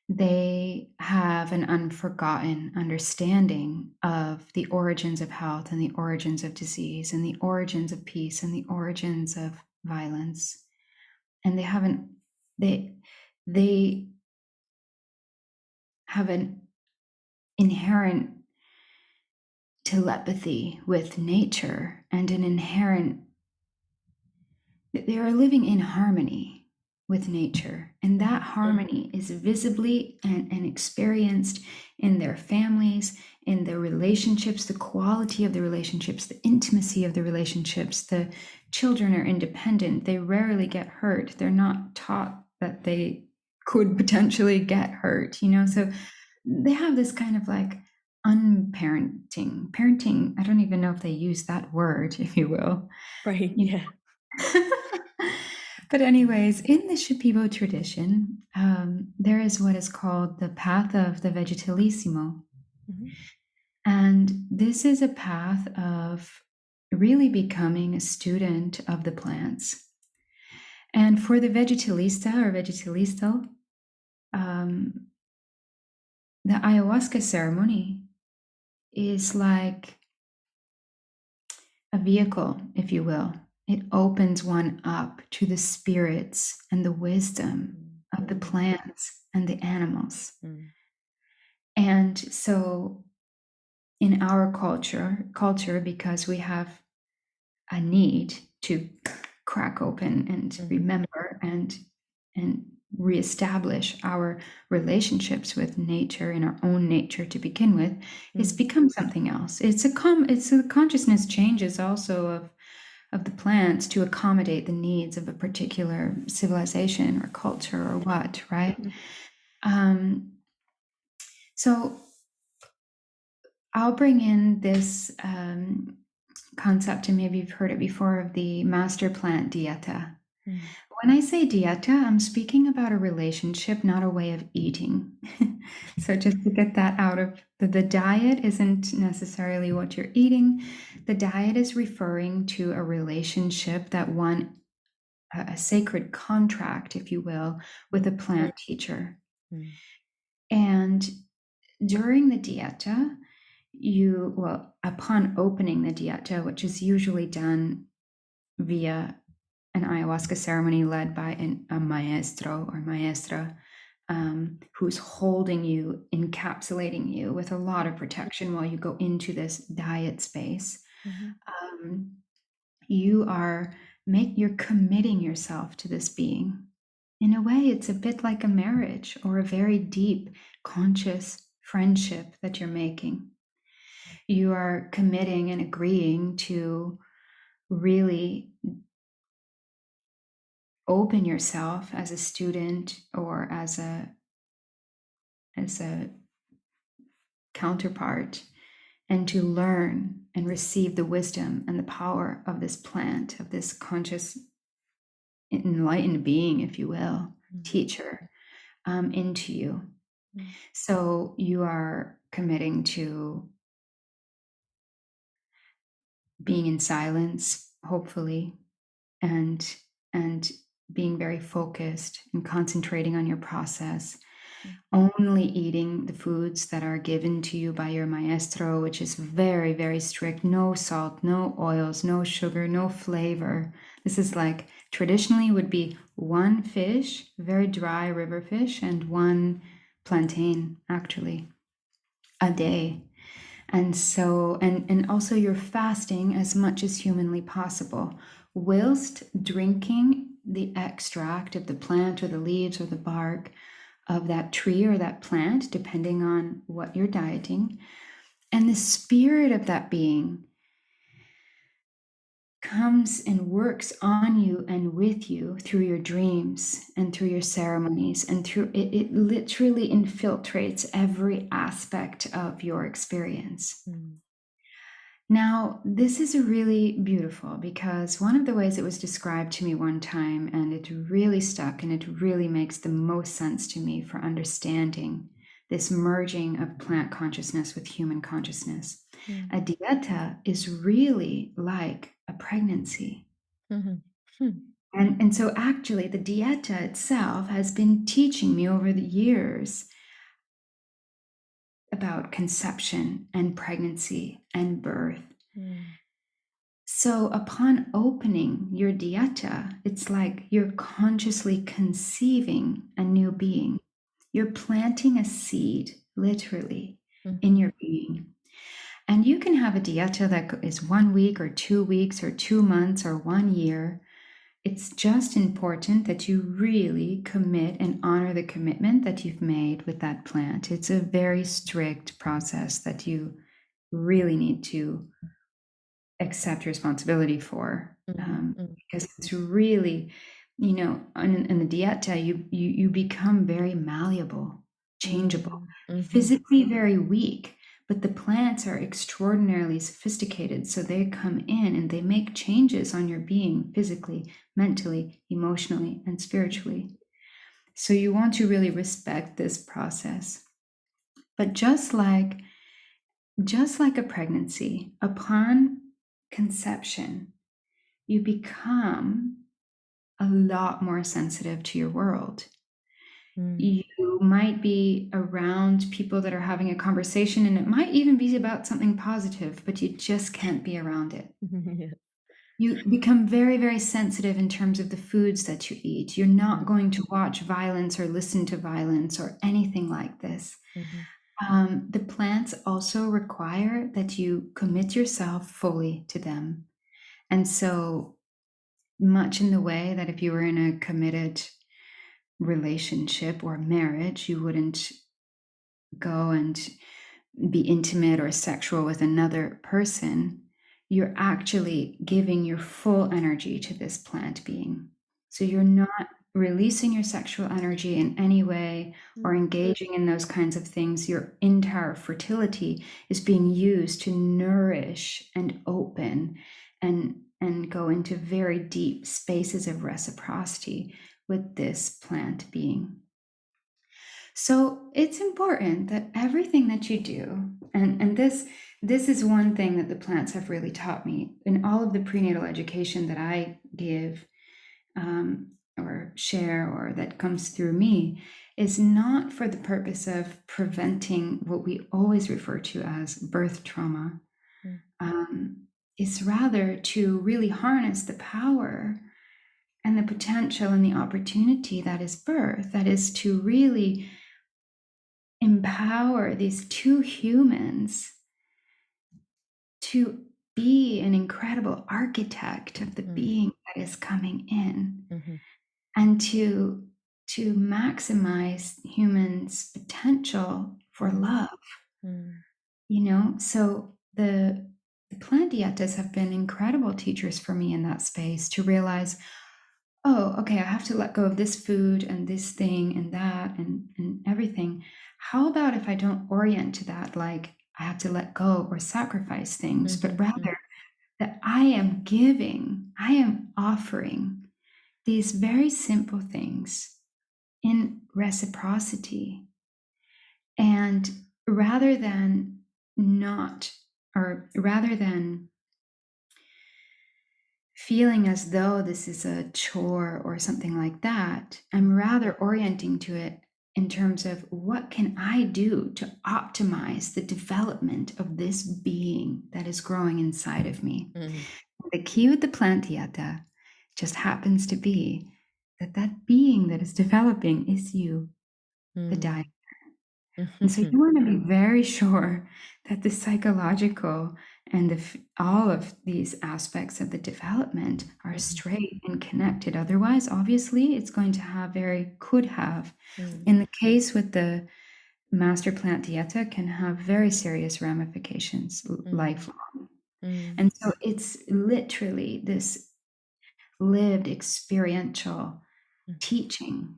They have an unforgotten understanding of the origins of health and the origins of disease and the origins of peace and the origins of violence. And they have an inherent telepathy with nature, and they are living in harmony with nature, and that harmony is visibly and experienced in their families, in their relationships, the quality of the relationships, the intimacy of the relationships. The children are independent. They rarely get hurt. They're not taught that they could potentially get hurt, so they have this kind of like parenting. I don't even know if they use that word, if you will. Right. Yeah. But anyways, in the Shipibo tradition, there is what is called the path of the vegetalissimo. And this is a path of really becoming a student of the plants. And for the vegetalista or vegetalisto, the ayahuasca ceremony is like a vehicle, if you will. It opens one up to the spirits and the wisdom of the plants and the animals. And so in our culture, because we have a need to crack open and remember and reestablish our relationships with nature and our own nature to begin with, it's become something else. It's a consciousness changes also of the plants to accommodate the needs of a particular civilization or culture or what, right? So I'll bring in this concept, and maybe you've heard it before, of the master plant dieta. When I say dieta, I'm speaking about a relationship, not a way of eating. So just to get that out of the diet isn't necessarily what you're eating. The diet is referring to a relationship that a sacred contract, if you will, with a plant teacher. And during the dieta, upon opening the dieta, which is usually done via an ayahuasca ceremony led by a maestro or maestra, who's holding you, encapsulating you with a lot of protection while you go into this diet space. You're committing yourself to this being. In a way, it's a bit like a marriage or a very deep, conscious friendship that you're making. You are committing and agreeing to really open yourself as a student or as a counterpart, and to learn and receive the wisdom and the power of this plant, of this conscious enlightened being, if you will, teacher, into you. So you are committing to being in silence, hopefully, and being very focused and concentrating on your process, only eating the foods that are given to you by your maestro, which is very, very strict. No salt, no oils, no sugar, no flavor. This is like traditionally would be one fish, very dry river fish, and one plantain, actually, a day. And so, and also you're fasting as much as humanly possible, whilst drinking the extract of the plant or the leaves or the bark of that tree or that plant, depending on what you're dieting. And the spirit of that being comes and works on you and with you through your dreams and through your ceremonies, and through it literally infiltrates every aspect of your experience. Now, this is really beautiful, because one of the ways it was described to me one time, and it really stuck, and it really makes the most sense to me for understanding this merging of plant consciousness with human consciousness. A dieta is really like a pregnancy. And so actually the dieta itself has been teaching me over the years about conception and pregnancy and birth. So upon opening your dieta, it's like you're consciously conceiving a new being. You're planting a seed, literally, in your being. And you can have a dieta that is 1 week or 2 weeks or 2 months or 1 year. It's just important that you really commit and honor the commitment that you've made with that plant. It's a very strict process that you really need to accept responsibility for, because it's really, in the dieta, you become very malleable, changeable, physically very weak, but the plants are extraordinarily sophisticated. So they come in and they make changes on your being physically, mentally, emotionally, and spiritually. So you want to really respect this process. But just like a pregnancy, upon conception, you become a lot more sensitive to your world. You might be around people that are having a conversation, and it might even be about something positive, but you just can't be around it. You become very, very sensitive in terms of the foods that you eat. You're not going to watch violence or listen to violence or anything like this. The plants also require that you commit yourself fully to them. And so much in the way that if you were in a committed relationship or marriage. You wouldn't go and be intimate or sexual with another person. You're actually giving your full energy to this plant being. So you're not releasing your sexual energy in any way or engaging in those kinds of things. Your entire fertility is being used to nourish and open and go into very deep spaces of reciprocity with this plant being. So it's important that everything that you do, and this is one thing that the plants have really taught me in all of the prenatal education that I give or share or that comes through me, is not for the purpose of preventing what we always refer to as birth trauma. It's rather to really harness the power and the potential and the opportunity that is birth, that is to really empower these two humans to be an incredible architect of the being that is coming in, and to maximize humans' potential for love. So the Plantietas have been incredible teachers for me in that space, to realize, oh, okay, I have to let go of this food and this thing and that and everything. How about if I don't orient to that, like I have to let go or sacrifice things, but rather that I am offering these very simple things in reciprocity. And rather than feeling as though this is a chore or something like that, I'm rather orienting to it in terms of what can I do to optimize the development of this being that is growing inside of me. The key with the Plantieta just happens to be that being that is developing is you, the diet. And so you want to be very sure that the psychological and all of these aspects of the development are straight and connected. Otherwise, obviously, it's going to could have. In the case with the master Plantieta, can have very serious ramifications lifelong. And so it's literally this lived experiential teaching.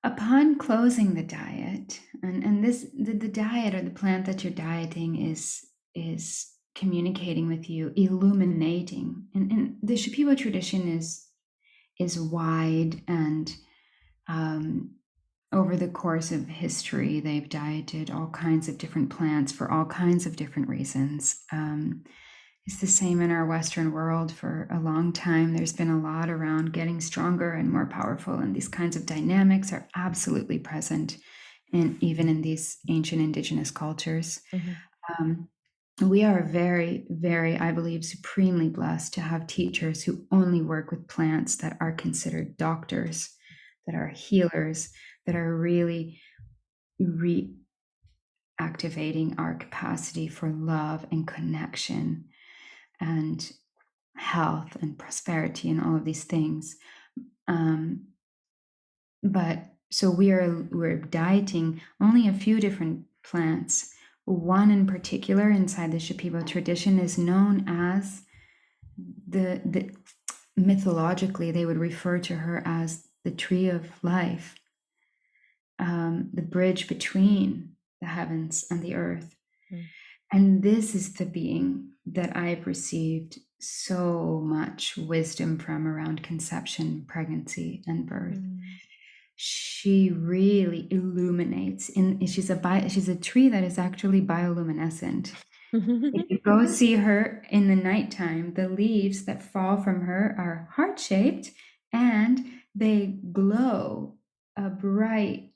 Upon closing the diet, and the diet or the plant that you're dieting is communicating with you, illuminating. And the Shipibo tradition is wide, and over the course of history, they've dieted all kinds of different plants for all kinds of different reasons. It's the same in our Western world for a long time. There's been a lot around getting stronger and more powerful, and these kinds of dynamics are absolutely present even in these ancient indigenous cultures. We are very, very, I believe, supremely blessed to have teachers who only work with plants that are considered doctors, that are healers, that are really reactivating our capacity for love and connection and health and prosperity and all of these things. But so we're dieting only a few different plants. One in particular inside the Shipibo tradition is known as the mythologically they would refer to her as the tree of life, the bridge between the heavens and the earth. And this is the being that I've received so much wisdom from around conception, pregnancy, and birth. She really illuminates. She's a tree that is actually bioluminescent. If you go see her in the nighttime, the leaves that fall from her are heart-shaped and they glow a bright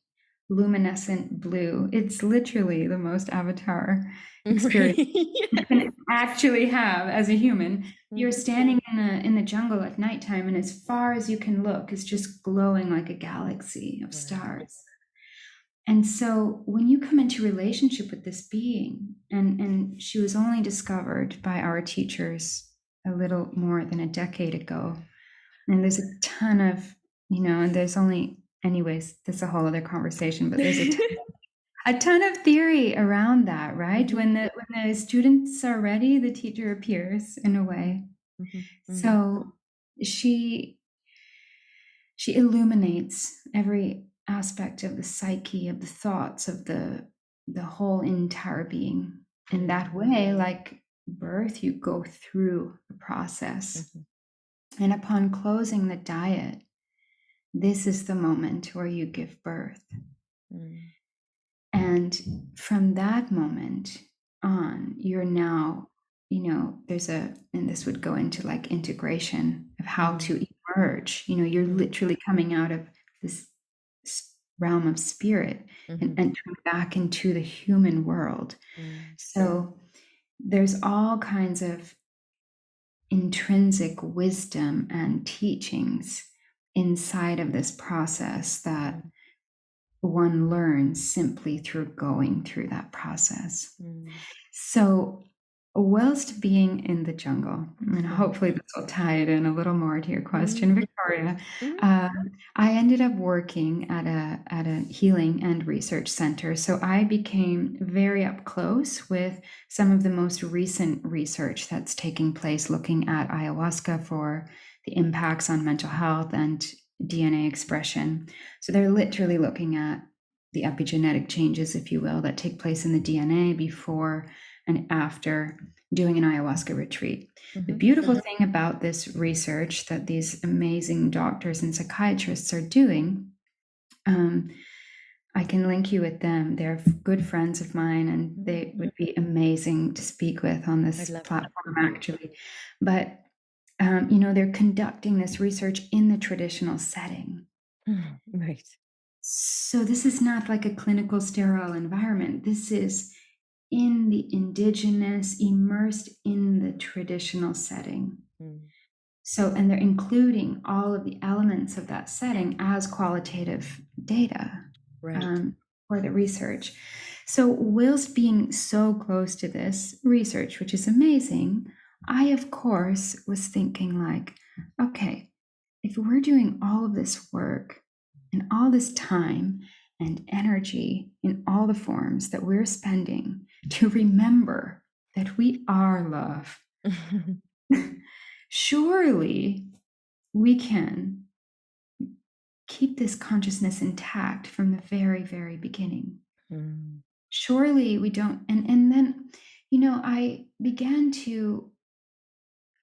luminescent blue. It's literally the most avatar experience you can actually have as a human. You're standing in the jungle at nighttime, and as far as you can look, it's just glowing like a galaxy of stars. And so when you come into relationship with this being, and she was only discovered by our teachers a little more than a decade ago, and there's a ton of and there's only, anyways, that's a whole other conversation, but there's a ton of theory around that, right? Mm-hmm. When the students are ready, the teacher appears in a way. Mm-hmm. So she illuminates every aspect of the psyche, of the thoughts, of the whole entire being. In that way, like birth, you go through the process. And upon closing the diet, this is the moment where you give birth. And from that moment on, you're now, there's and this would go into like integration of how to emerge. You're literally coming out of this realm of spirit and entering back into the human world. So there's all kinds of intrinsic wisdom and teachings inside of this process that one learns simply through going through that process. So whilst being in the jungle, and hopefully this will tie it in a little more to your question, Victoria, I ended up working at a healing and research center. So I became very up close with some of the most recent research that's taking place looking at ayahuasca for the impacts on mental health and DNA expression. So they're literally looking at the epigenetic changes, if you will, that take place in the DNA before and after doing an ayahuasca retreat. The beautiful thing about this research that these amazing doctors and psychiatrists are doing, I can link you with them. They're good friends of mine, and they would be amazing to speak with on this platform, actually. But they're conducting this research in the traditional setting. Right. So this is not like a clinical sterile environment. This is in the indigenous, immersed in the traditional setting. So, and they're including all of the elements of that setting as qualitative data for the research. So whilst being so close to this research, which is amazing, I, of course, was thinking like, okay, if we're doing all of this work and all this time and energy in all the forms that we're spending to remember that we are love, surely we can keep this consciousness intact from the very, very beginning. Surely we don't. And then, I began to,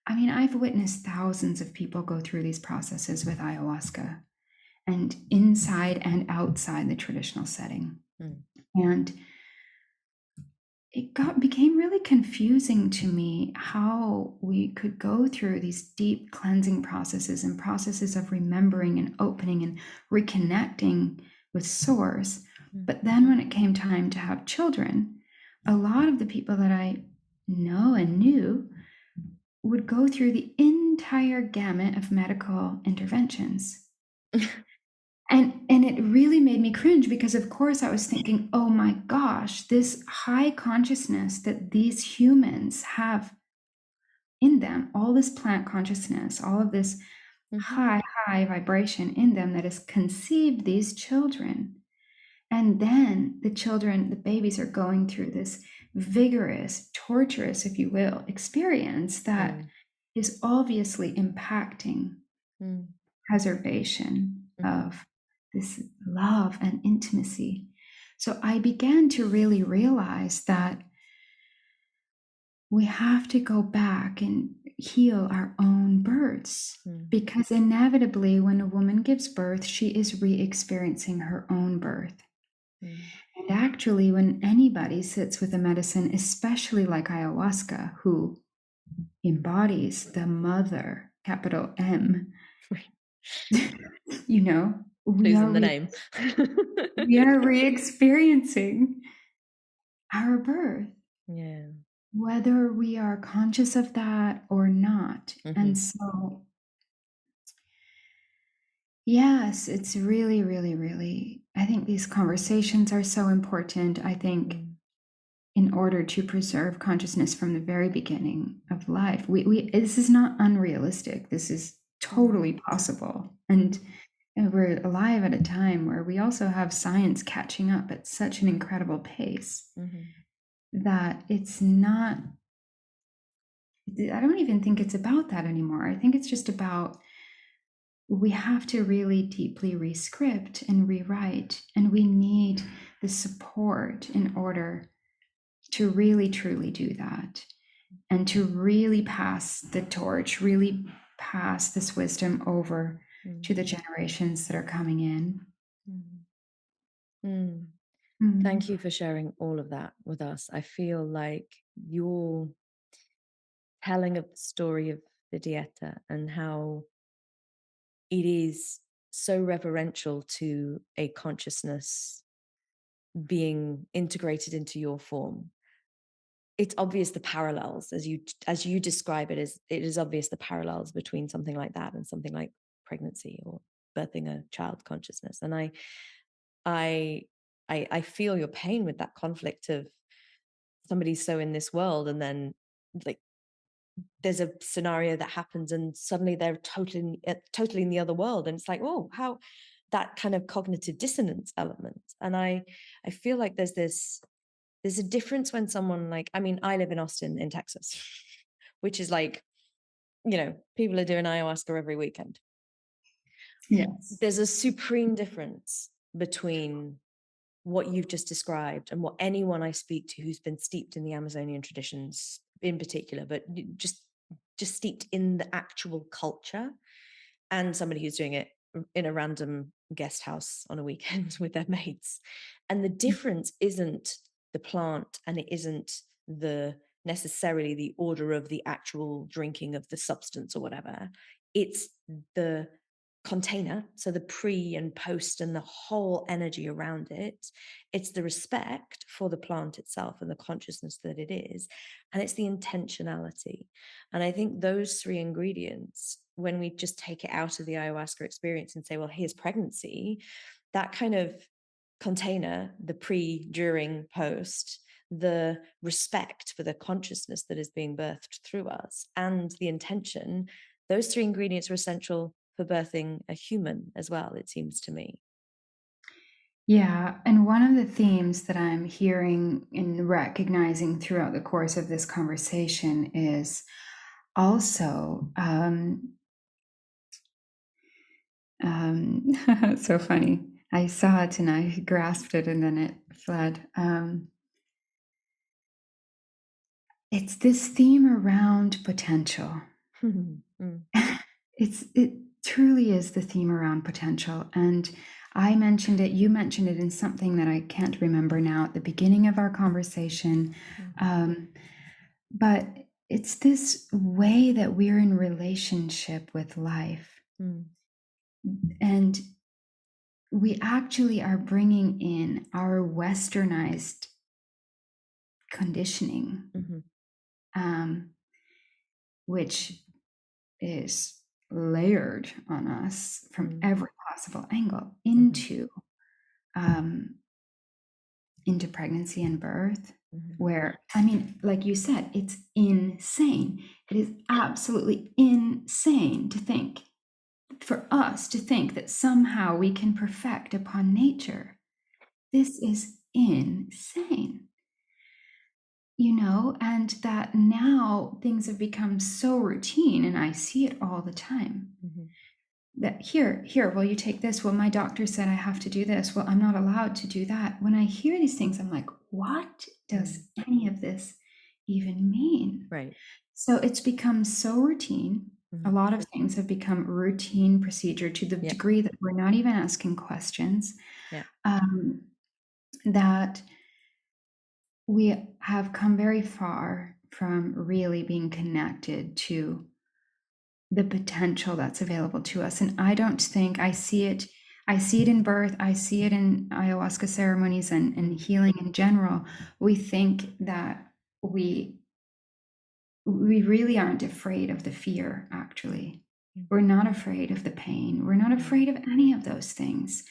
I've witnessed thousands of people go through these processes with ayahuasca, and inside and outside the traditional setting. And it became really confusing to me how we could go through these deep cleansing processes and processes of remembering and opening and reconnecting with source. But then when it came time to have children, a lot of the people that I know and knew would go through the entire gamut of medical interventions. And it really made me cringe because, of course, I was thinking, oh my gosh, this high consciousness that these humans have in them, all this plant consciousness, all of this high vibration in them that has conceived these children. And then the babies are going through this vigorous, torturous, if you will, experience that is obviously impacting preservation of this love and intimacy. So I began to really realize that we have to go back and heal our own births, because inevitably when a woman gives birth, she is re-experiencing her own birth. And actually, when anybody sits with a medicine, especially like ayahuasca, who embodies the mother, capital M, we are losing the name. We are re-experiencing our birth. Yeah. Whether we are conscious of that or not. And so, yes, it's really, really, really, I think these conversations are so important. I think in order to preserve consciousness from the very beginning of life, we this is not unrealistic. This is totally possible. And we're alive at a time where we also have science catching up at such an incredible pace that it's not, I don't even think it's about that anymore. I think it's just about, we have to really deeply re-script and rewrite, and we need the support in order to really truly do that, and to really pass the torch, really pass this wisdom over to the generations that are coming in. Thank you for sharing all of that with us. I feel like you're telling of the story of the dieta and how it is so reverential to a consciousness being integrated into your form. It's obvious the parallels, as you describe it, it is obvious the parallels between something like that and something like pregnancy or birthing a child consciousness. And I feel your pain with that conflict of somebody so in this world, and then like there's a scenario that happens and suddenly they're totally in the other world, and it's like, oh, how that kind of cognitive dissonance element. And I feel like there's a difference when someone, like, I mean, I live in Austin in Texas, which is like, people are doing ayahuasca every weekend. Yes. There's a supreme difference between what you've just described and what anyone I speak to who's been steeped in the Amazonian traditions in particular, but just steeped in the actual culture, and somebody who's doing it in a random guest house on a weekend with their mates. And the difference isn't the plant, and it isn't necessarily the order of the actual drinking of the substance or whatever. It's the container, so the pre and post and the whole energy around it. It's the respect for the plant itself and the consciousness that it is, and it's the intentionality. And I think those three ingredients, when we just take it out of the ayahuasca experience and say, well, here's pregnancy, that kind of container, the pre, during, post, the respect for the consciousness that is being birthed through us, and the intention, those three ingredients are essential for birthing a human as well, it seems to me. Yeah, and one of the themes that I'm hearing and recognizing throughout the course of this conversation is also so funny. I saw it and I grasped it and then it fled. It's this theme around potential. It truly is the theme around potential. And I mentioned it, you mentioned it in something that I can't remember now at the beginning of our conversation. But it's this way that we're in relationship with life. And we actually are bringing in our westernized conditioning, which is layered on us from every possible angle into pregnancy and birth, where, I mean, like you said, it's insane. It is absolutely insane to think, for us to think that somehow we can perfect upon nature. This is insane. And that now things have become so routine, and I see it all the time. That here, well, you take this. Well, my doctor said I have to do this. Well, I'm not allowed to do that. When I hear these things, I'm like, what does any of this even mean? Right. So it's become so routine. A lot of things have become routine procedure to the degree that we're not even asking questions. That we have come very far from really being connected to the potential that's available to us. And I don't think I see it in birth, I see it in ayahuasca ceremonies and healing in general. We think that we really aren't afraid of the fear, actually. We're not afraid of the pain. We're not afraid of any of those things.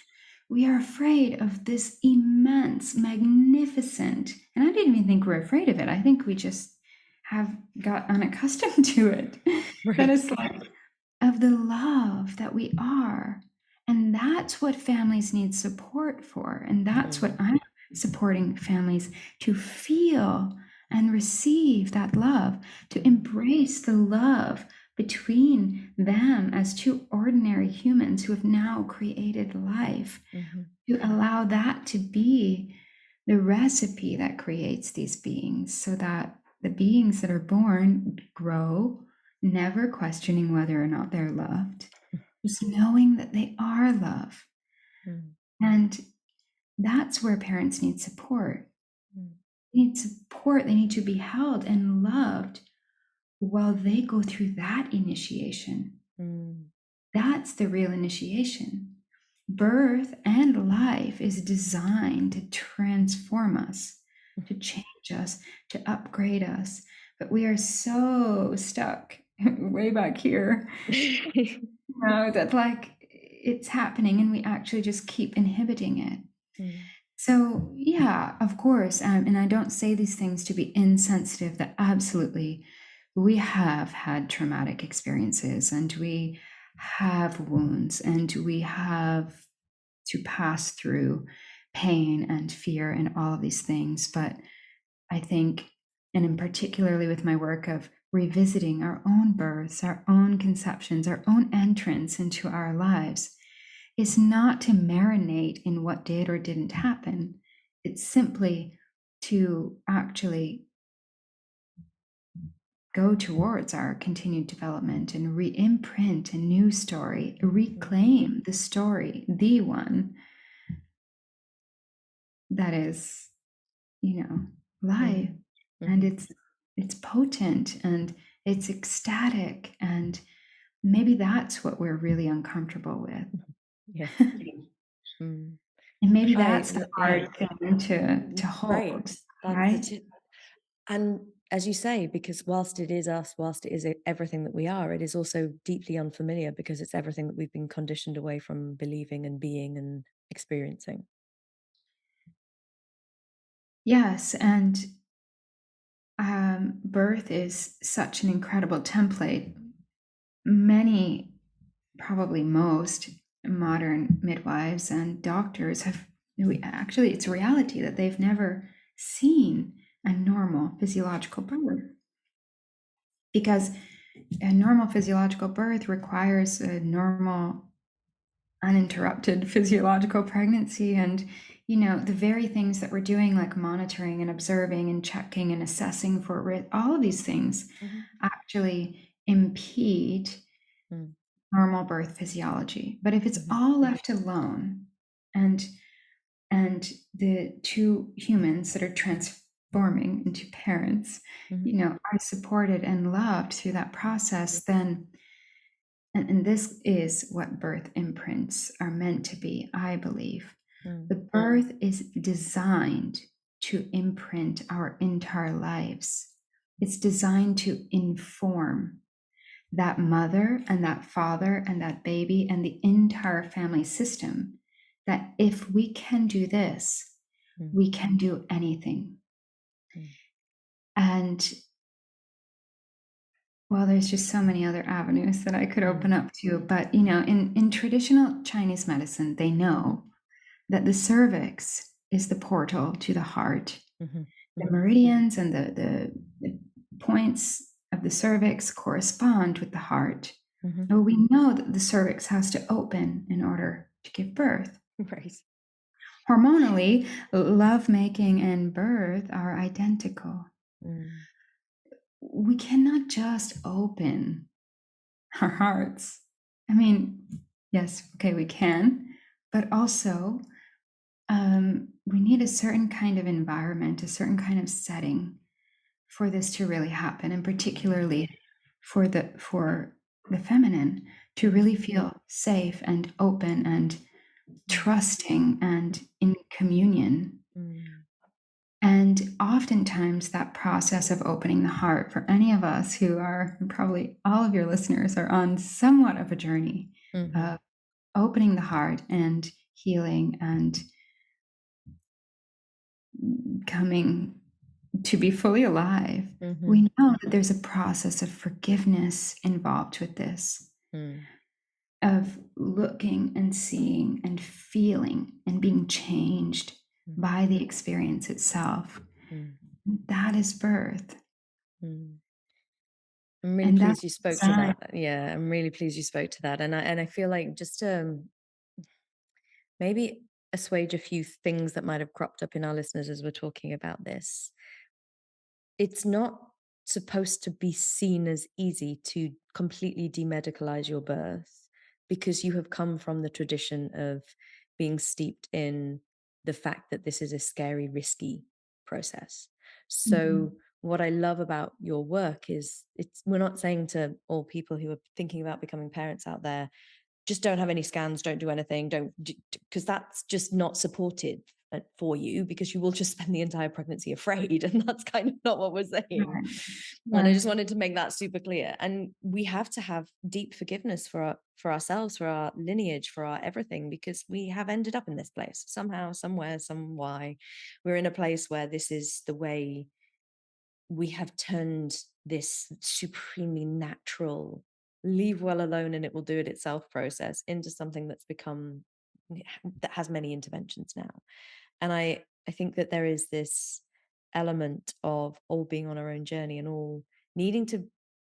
We are afraid of this immense, magnificent, and I didn't even think we're afraid of it. I think we just have got unaccustomed to it. Right. That is like, of the love that we are. And that's what families need support for. And that's what I'm supporting families to feel and receive that love, to embrace the love between them as two ordinary humans who have now created life, to allow that to be the recipe that creates these beings, so that the beings that are born grow, never questioning whether or not they're loved, just knowing that they are love. And that's where parents need support. They need support. They need to be held and loved while they go through that initiation. That's the real initiation. Birth and life is designed to transform us, to change us, to upgrade us. But we are so stuck way back here, that like it's happening and we actually just keep inhibiting it. So yeah, of course. And I don't say these things to be insensitive, that absolutely we have had traumatic experiences and we have wounds and we have to pass through pain and fear and all of these things. But I think, and in particularly with my work of revisiting our own births, our own conceptions, our own entrance into our lives, is not to marinate in what did or didn't happen. It's simply to actually go towards our continued development and re-imprint a new story, reclaim the story, the one that is, life. And it's potent and it's ecstatic, and maybe that's what we're really uncomfortable with. And maybe that's the hard thing to hold, right? And as you say, because whilst it is us, whilst it is everything that we are, it is also deeply unfamiliar, because it's everything that we've been conditioned away from believing and being and experiencing. Yes, and birth is such an incredible template. Many, probably most modern midwives and doctors actually, it's a reality that they've never seen a normal physiological birth, because a normal physiological birth requires a normal uninterrupted physiological pregnancy. And the very things that we're doing, like monitoring and observing and checking and assessing for risk, all of these things actually impede normal birth physiology. But if it's all left alone, and the two humans that are transforming into parents are supported and loved through that process, then and this is what birth imprints are meant to be, I believe. The birth is designed to imprint our entire lives. It's designed to inform that mother and that father and that baby and the entire family system, that if we can do this, we can do anything. And well, there's just so many other avenues that I could open up to. But, in traditional Chinese medicine, they know that the cervix is the portal to the heart. The meridians and the points of the cervix correspond with the heart. Well, we know that the cervix has to open in order to give birth. Right. Hormonally, lovemaking and birth are identical. We cannot just open our hearts. I mean, yes, okay, we can, but also we need a certain kind of environment, a certain kind of setting for this to really happen, and particularly for the feminine to really feel safe and open and trusting and in communion. And oftentimes that process of opening the heart, for any of us who are, and probably all of your listeners are on somewhat of a journey of opening the heart and healing and coming to be fully alive, we know that there's a process of forgiveness involved with this. of looking and seeing and feeling and being changed by the experience itself. That is birth. I'm really And pleased that's you spoke to design. that. Yeah, I'm really pleased you spoke to that. And I feel like just maybe assuage a few things that might have cropped up in our listeners as we're talking about this. It's not supposed to be seen as easy to completely demedicalize your birth, because you have come from the tradition of being steeped in the fact that this is a scary, risky process. So what I love about your work is, we're not saying to all people who are thinking about becoming parents out there, just don't have any scans, don't do anything, because that's just not supported for you, because you will just spend the entire pregnancy afraid, and that's kind of not what we're saying. Right. And I Yes. just wanted to make that super clear. And we have to have deep forgiveness for ourselves, for our lineage, for our everything, because we have ended up in this place somehow, somewhere, some why. We're in a place where this is the way we have turned this supremely natural, leave well alone and it will do it itself process into something that's become, that has many interventions now. And I think that there is this element of all being on our own journey and all needing to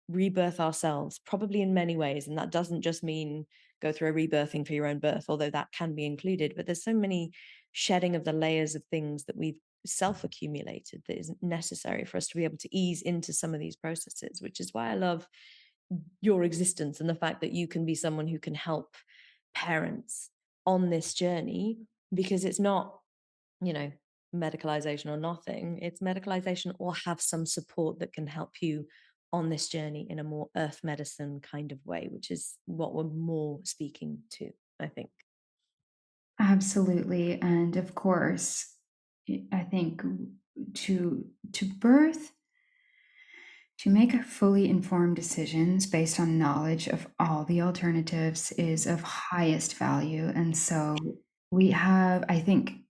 rebirth ourselves, probably in many ways. And that doesn't just mean go through a rebirthing for your own birth, although that can be included. But there's so many shedding of the layers of things that we've self-accumulated that isn't necessary for us to be able to ease into some of these processes, which is why I love your existence and the fact that you can be someone who can help parents on this journey, because it's not, medicalization or nothing. It's medicalization or have some support that can help you on this journey in a more earth medicine kind of way, which is what we're more speaking to, I think. Absolutely. And of course, I think to birth, to make fully informed decisions based on knowledge of all the alternatives is of highest value. And so we have, I think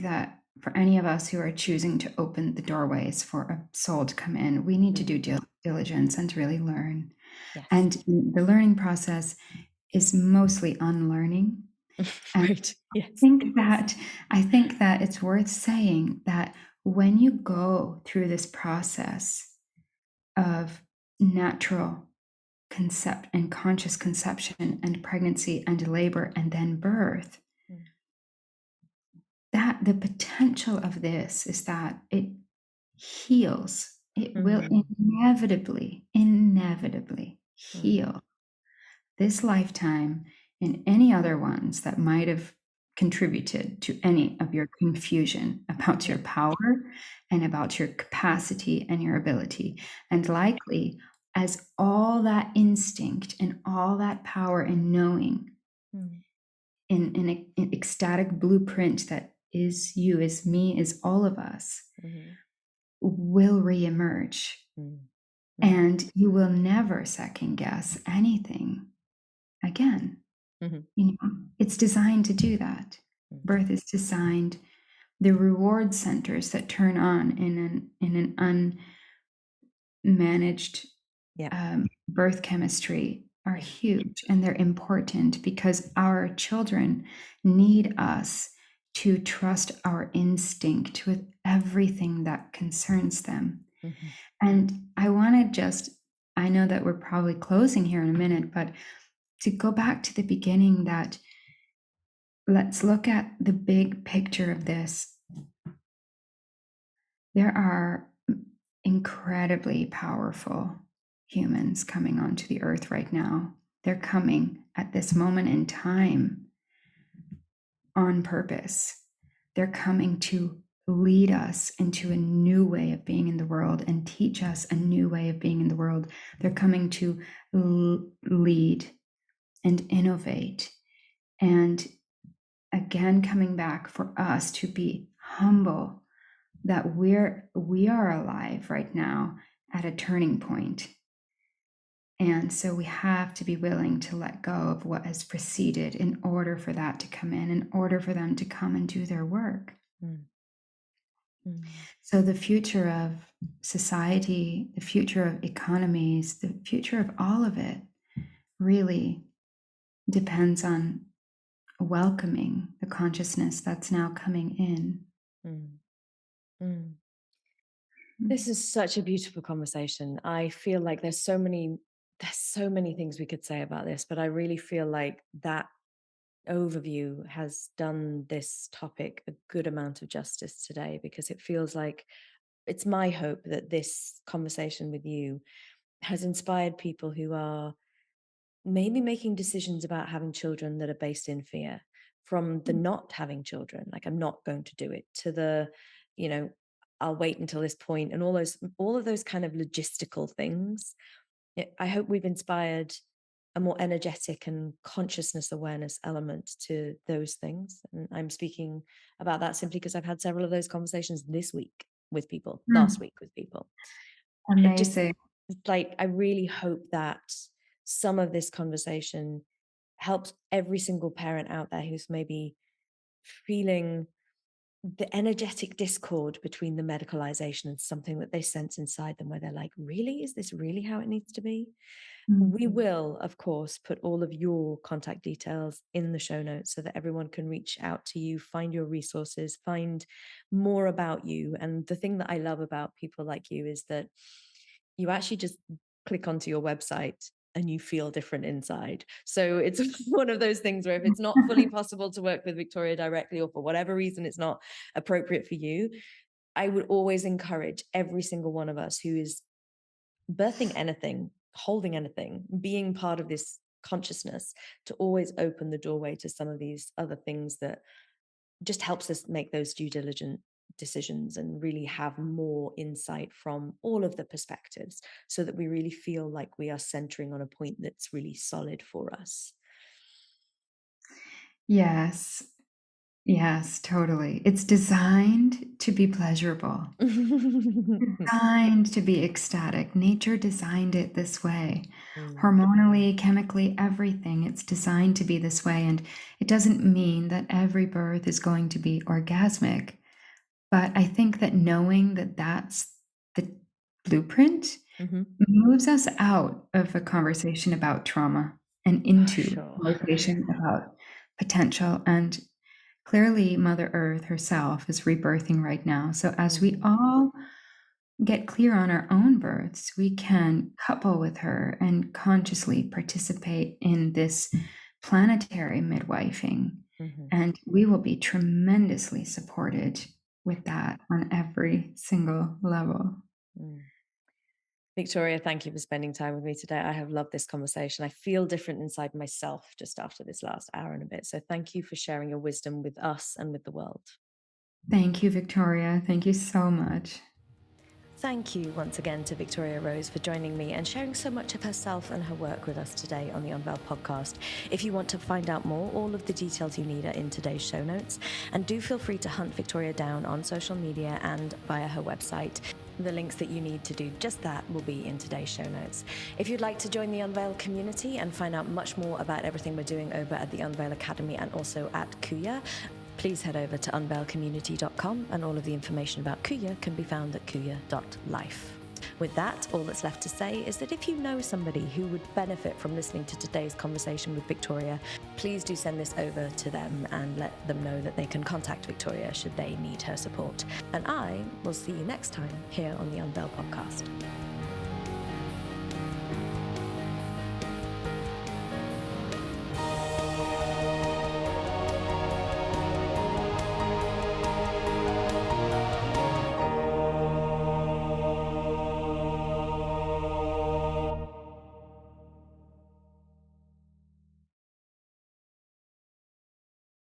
that for any of us who are choosing to open the doorways for a soul to come in, we need to do diligence and to really learn. Yes. And the learning process is mostly unlearning. And Right. Yes. I think that it's worth saying that when you go through this process of natural concept and conscious conception and pregnancy and labor and then birth, that the potential of this is that it heals. It will inevitably heal this lifetime and any other ones that might have contributed to any of your confusion about your power and about your capacity and your ability. And likely, as all that instinct and all that power and knowing in an ecstatic blueprint that is you, is me, is all of us, will reemerge. And you will never second guess anything again. It's designed to do that. Birth is designed. The reward centers that turn on in an unmanaged birth chemistry are huge, and they're important because our children need us to trust our instinct with everything that concerns them. And I know that we're probably closing here in a minute, but to go back to the beginning, that let's look at the big picture of this. There are incredibly powerful humans coming onto the earth right now. They're coming at this moment in time on purpose. They're coming to lead us into a new way of being in the world and teach us a new way of being in the world. They're coming to lead and innovate. And again, coming back for us to be humble that we are alive right now at a turning point. And so we have to be willing to let go of what has preceded in order for that to come in order for them to come and do their work. So the future of society, the future of economies, the future of all of it really depends on welcoming the consciousness that's now coming in. Mm. Mm. This is such a beautiful conversation. I feel like there's so many things we could say about this, but I really feel like that overview has done this topic a good amount of justice today, because it feels like it's my hope that this conversation with you has inspired people who are maybe making decisions about having children that are based in fear, from the not having children, like I'm not going to do it, to the, you know, I'll wait until this point, and all of those kind of logistical things. I hope we've inspired a more energetic and consciousness awareness element to those things. And I'm speaking about that simply because I've had several of those conversations this week with people, last week with people. It just, Amazing. like, I really hope that some of this conversation helps every single parent out there who's maybe feeling the energetic discord between the medicalization and something that they sense inside them, where they're like, really, is this really how it needs to be? We will, of course, put all of your contact details in the show notes so that everyone can reach out to you, find your resources, find more about you. And the thing that I love about people like you is that you actually just click onto your website and you feel different inside. So it's one of those things where if it's not fully possible to work with Victoria directly, or for whatever reason it's not appropriate for you, I would always encourage every single one of us who is birthing anything, holding anything, being part of this consciousness, to always open the doorway to some of these other things that just helps us make those due diligent decisions and really have more insight from all of the perspectives, so that we really feel like we are centering on a point that's really solid for us. Yes. Yes, totally. It's designed to be pleasurable, designed to be ecstatic. Nature designed it this way. Hormonally, chemically, everything. It's designed to be this way. And it doesn't mean that every birth is going to be orgasmic. But I think that knowing that that's the blueprint moves us out of a conversation about trauma and into a Sure. conversation about potential. And clearly, Mother Earth herself is rebirthing right now. So, as we all get clear on our own births, we can couple with her and consciously participate in this planetary midwifing. And we will be tremendously supported with that on every single level. Victoria, thank you for spending time with me today. I have loved this conversation. I feel different inside myself just after this last hour and a bit. So thank you for sharing your wisdom with us and with the world. Thank you, Victoria. Thank you so much. Thank you once again to Victoria Rose for joining me and sharing so much of herself and her work with us today on the Unveil podcast. If you want to find out more, all of the details you need are in today's show notes. And do feel free to hunt Victoria down on social media and via her website. The links that you need to do just that will be in today's show notes. If you'd like to join the Unveil community and find out much more about everything we're doing over at the Unveil Academy and also at Kuya, please head over to unveilcommunity.com, and all of the information about Kuya can be found at kuya.life. With that, all that's left to say is that if you know somebody who would benefit from listening to today's conversation with Victoria, please do send this over to them and let them know that they can contact Victoria should they need her support. And I will see you next time here on the Unveil podcast.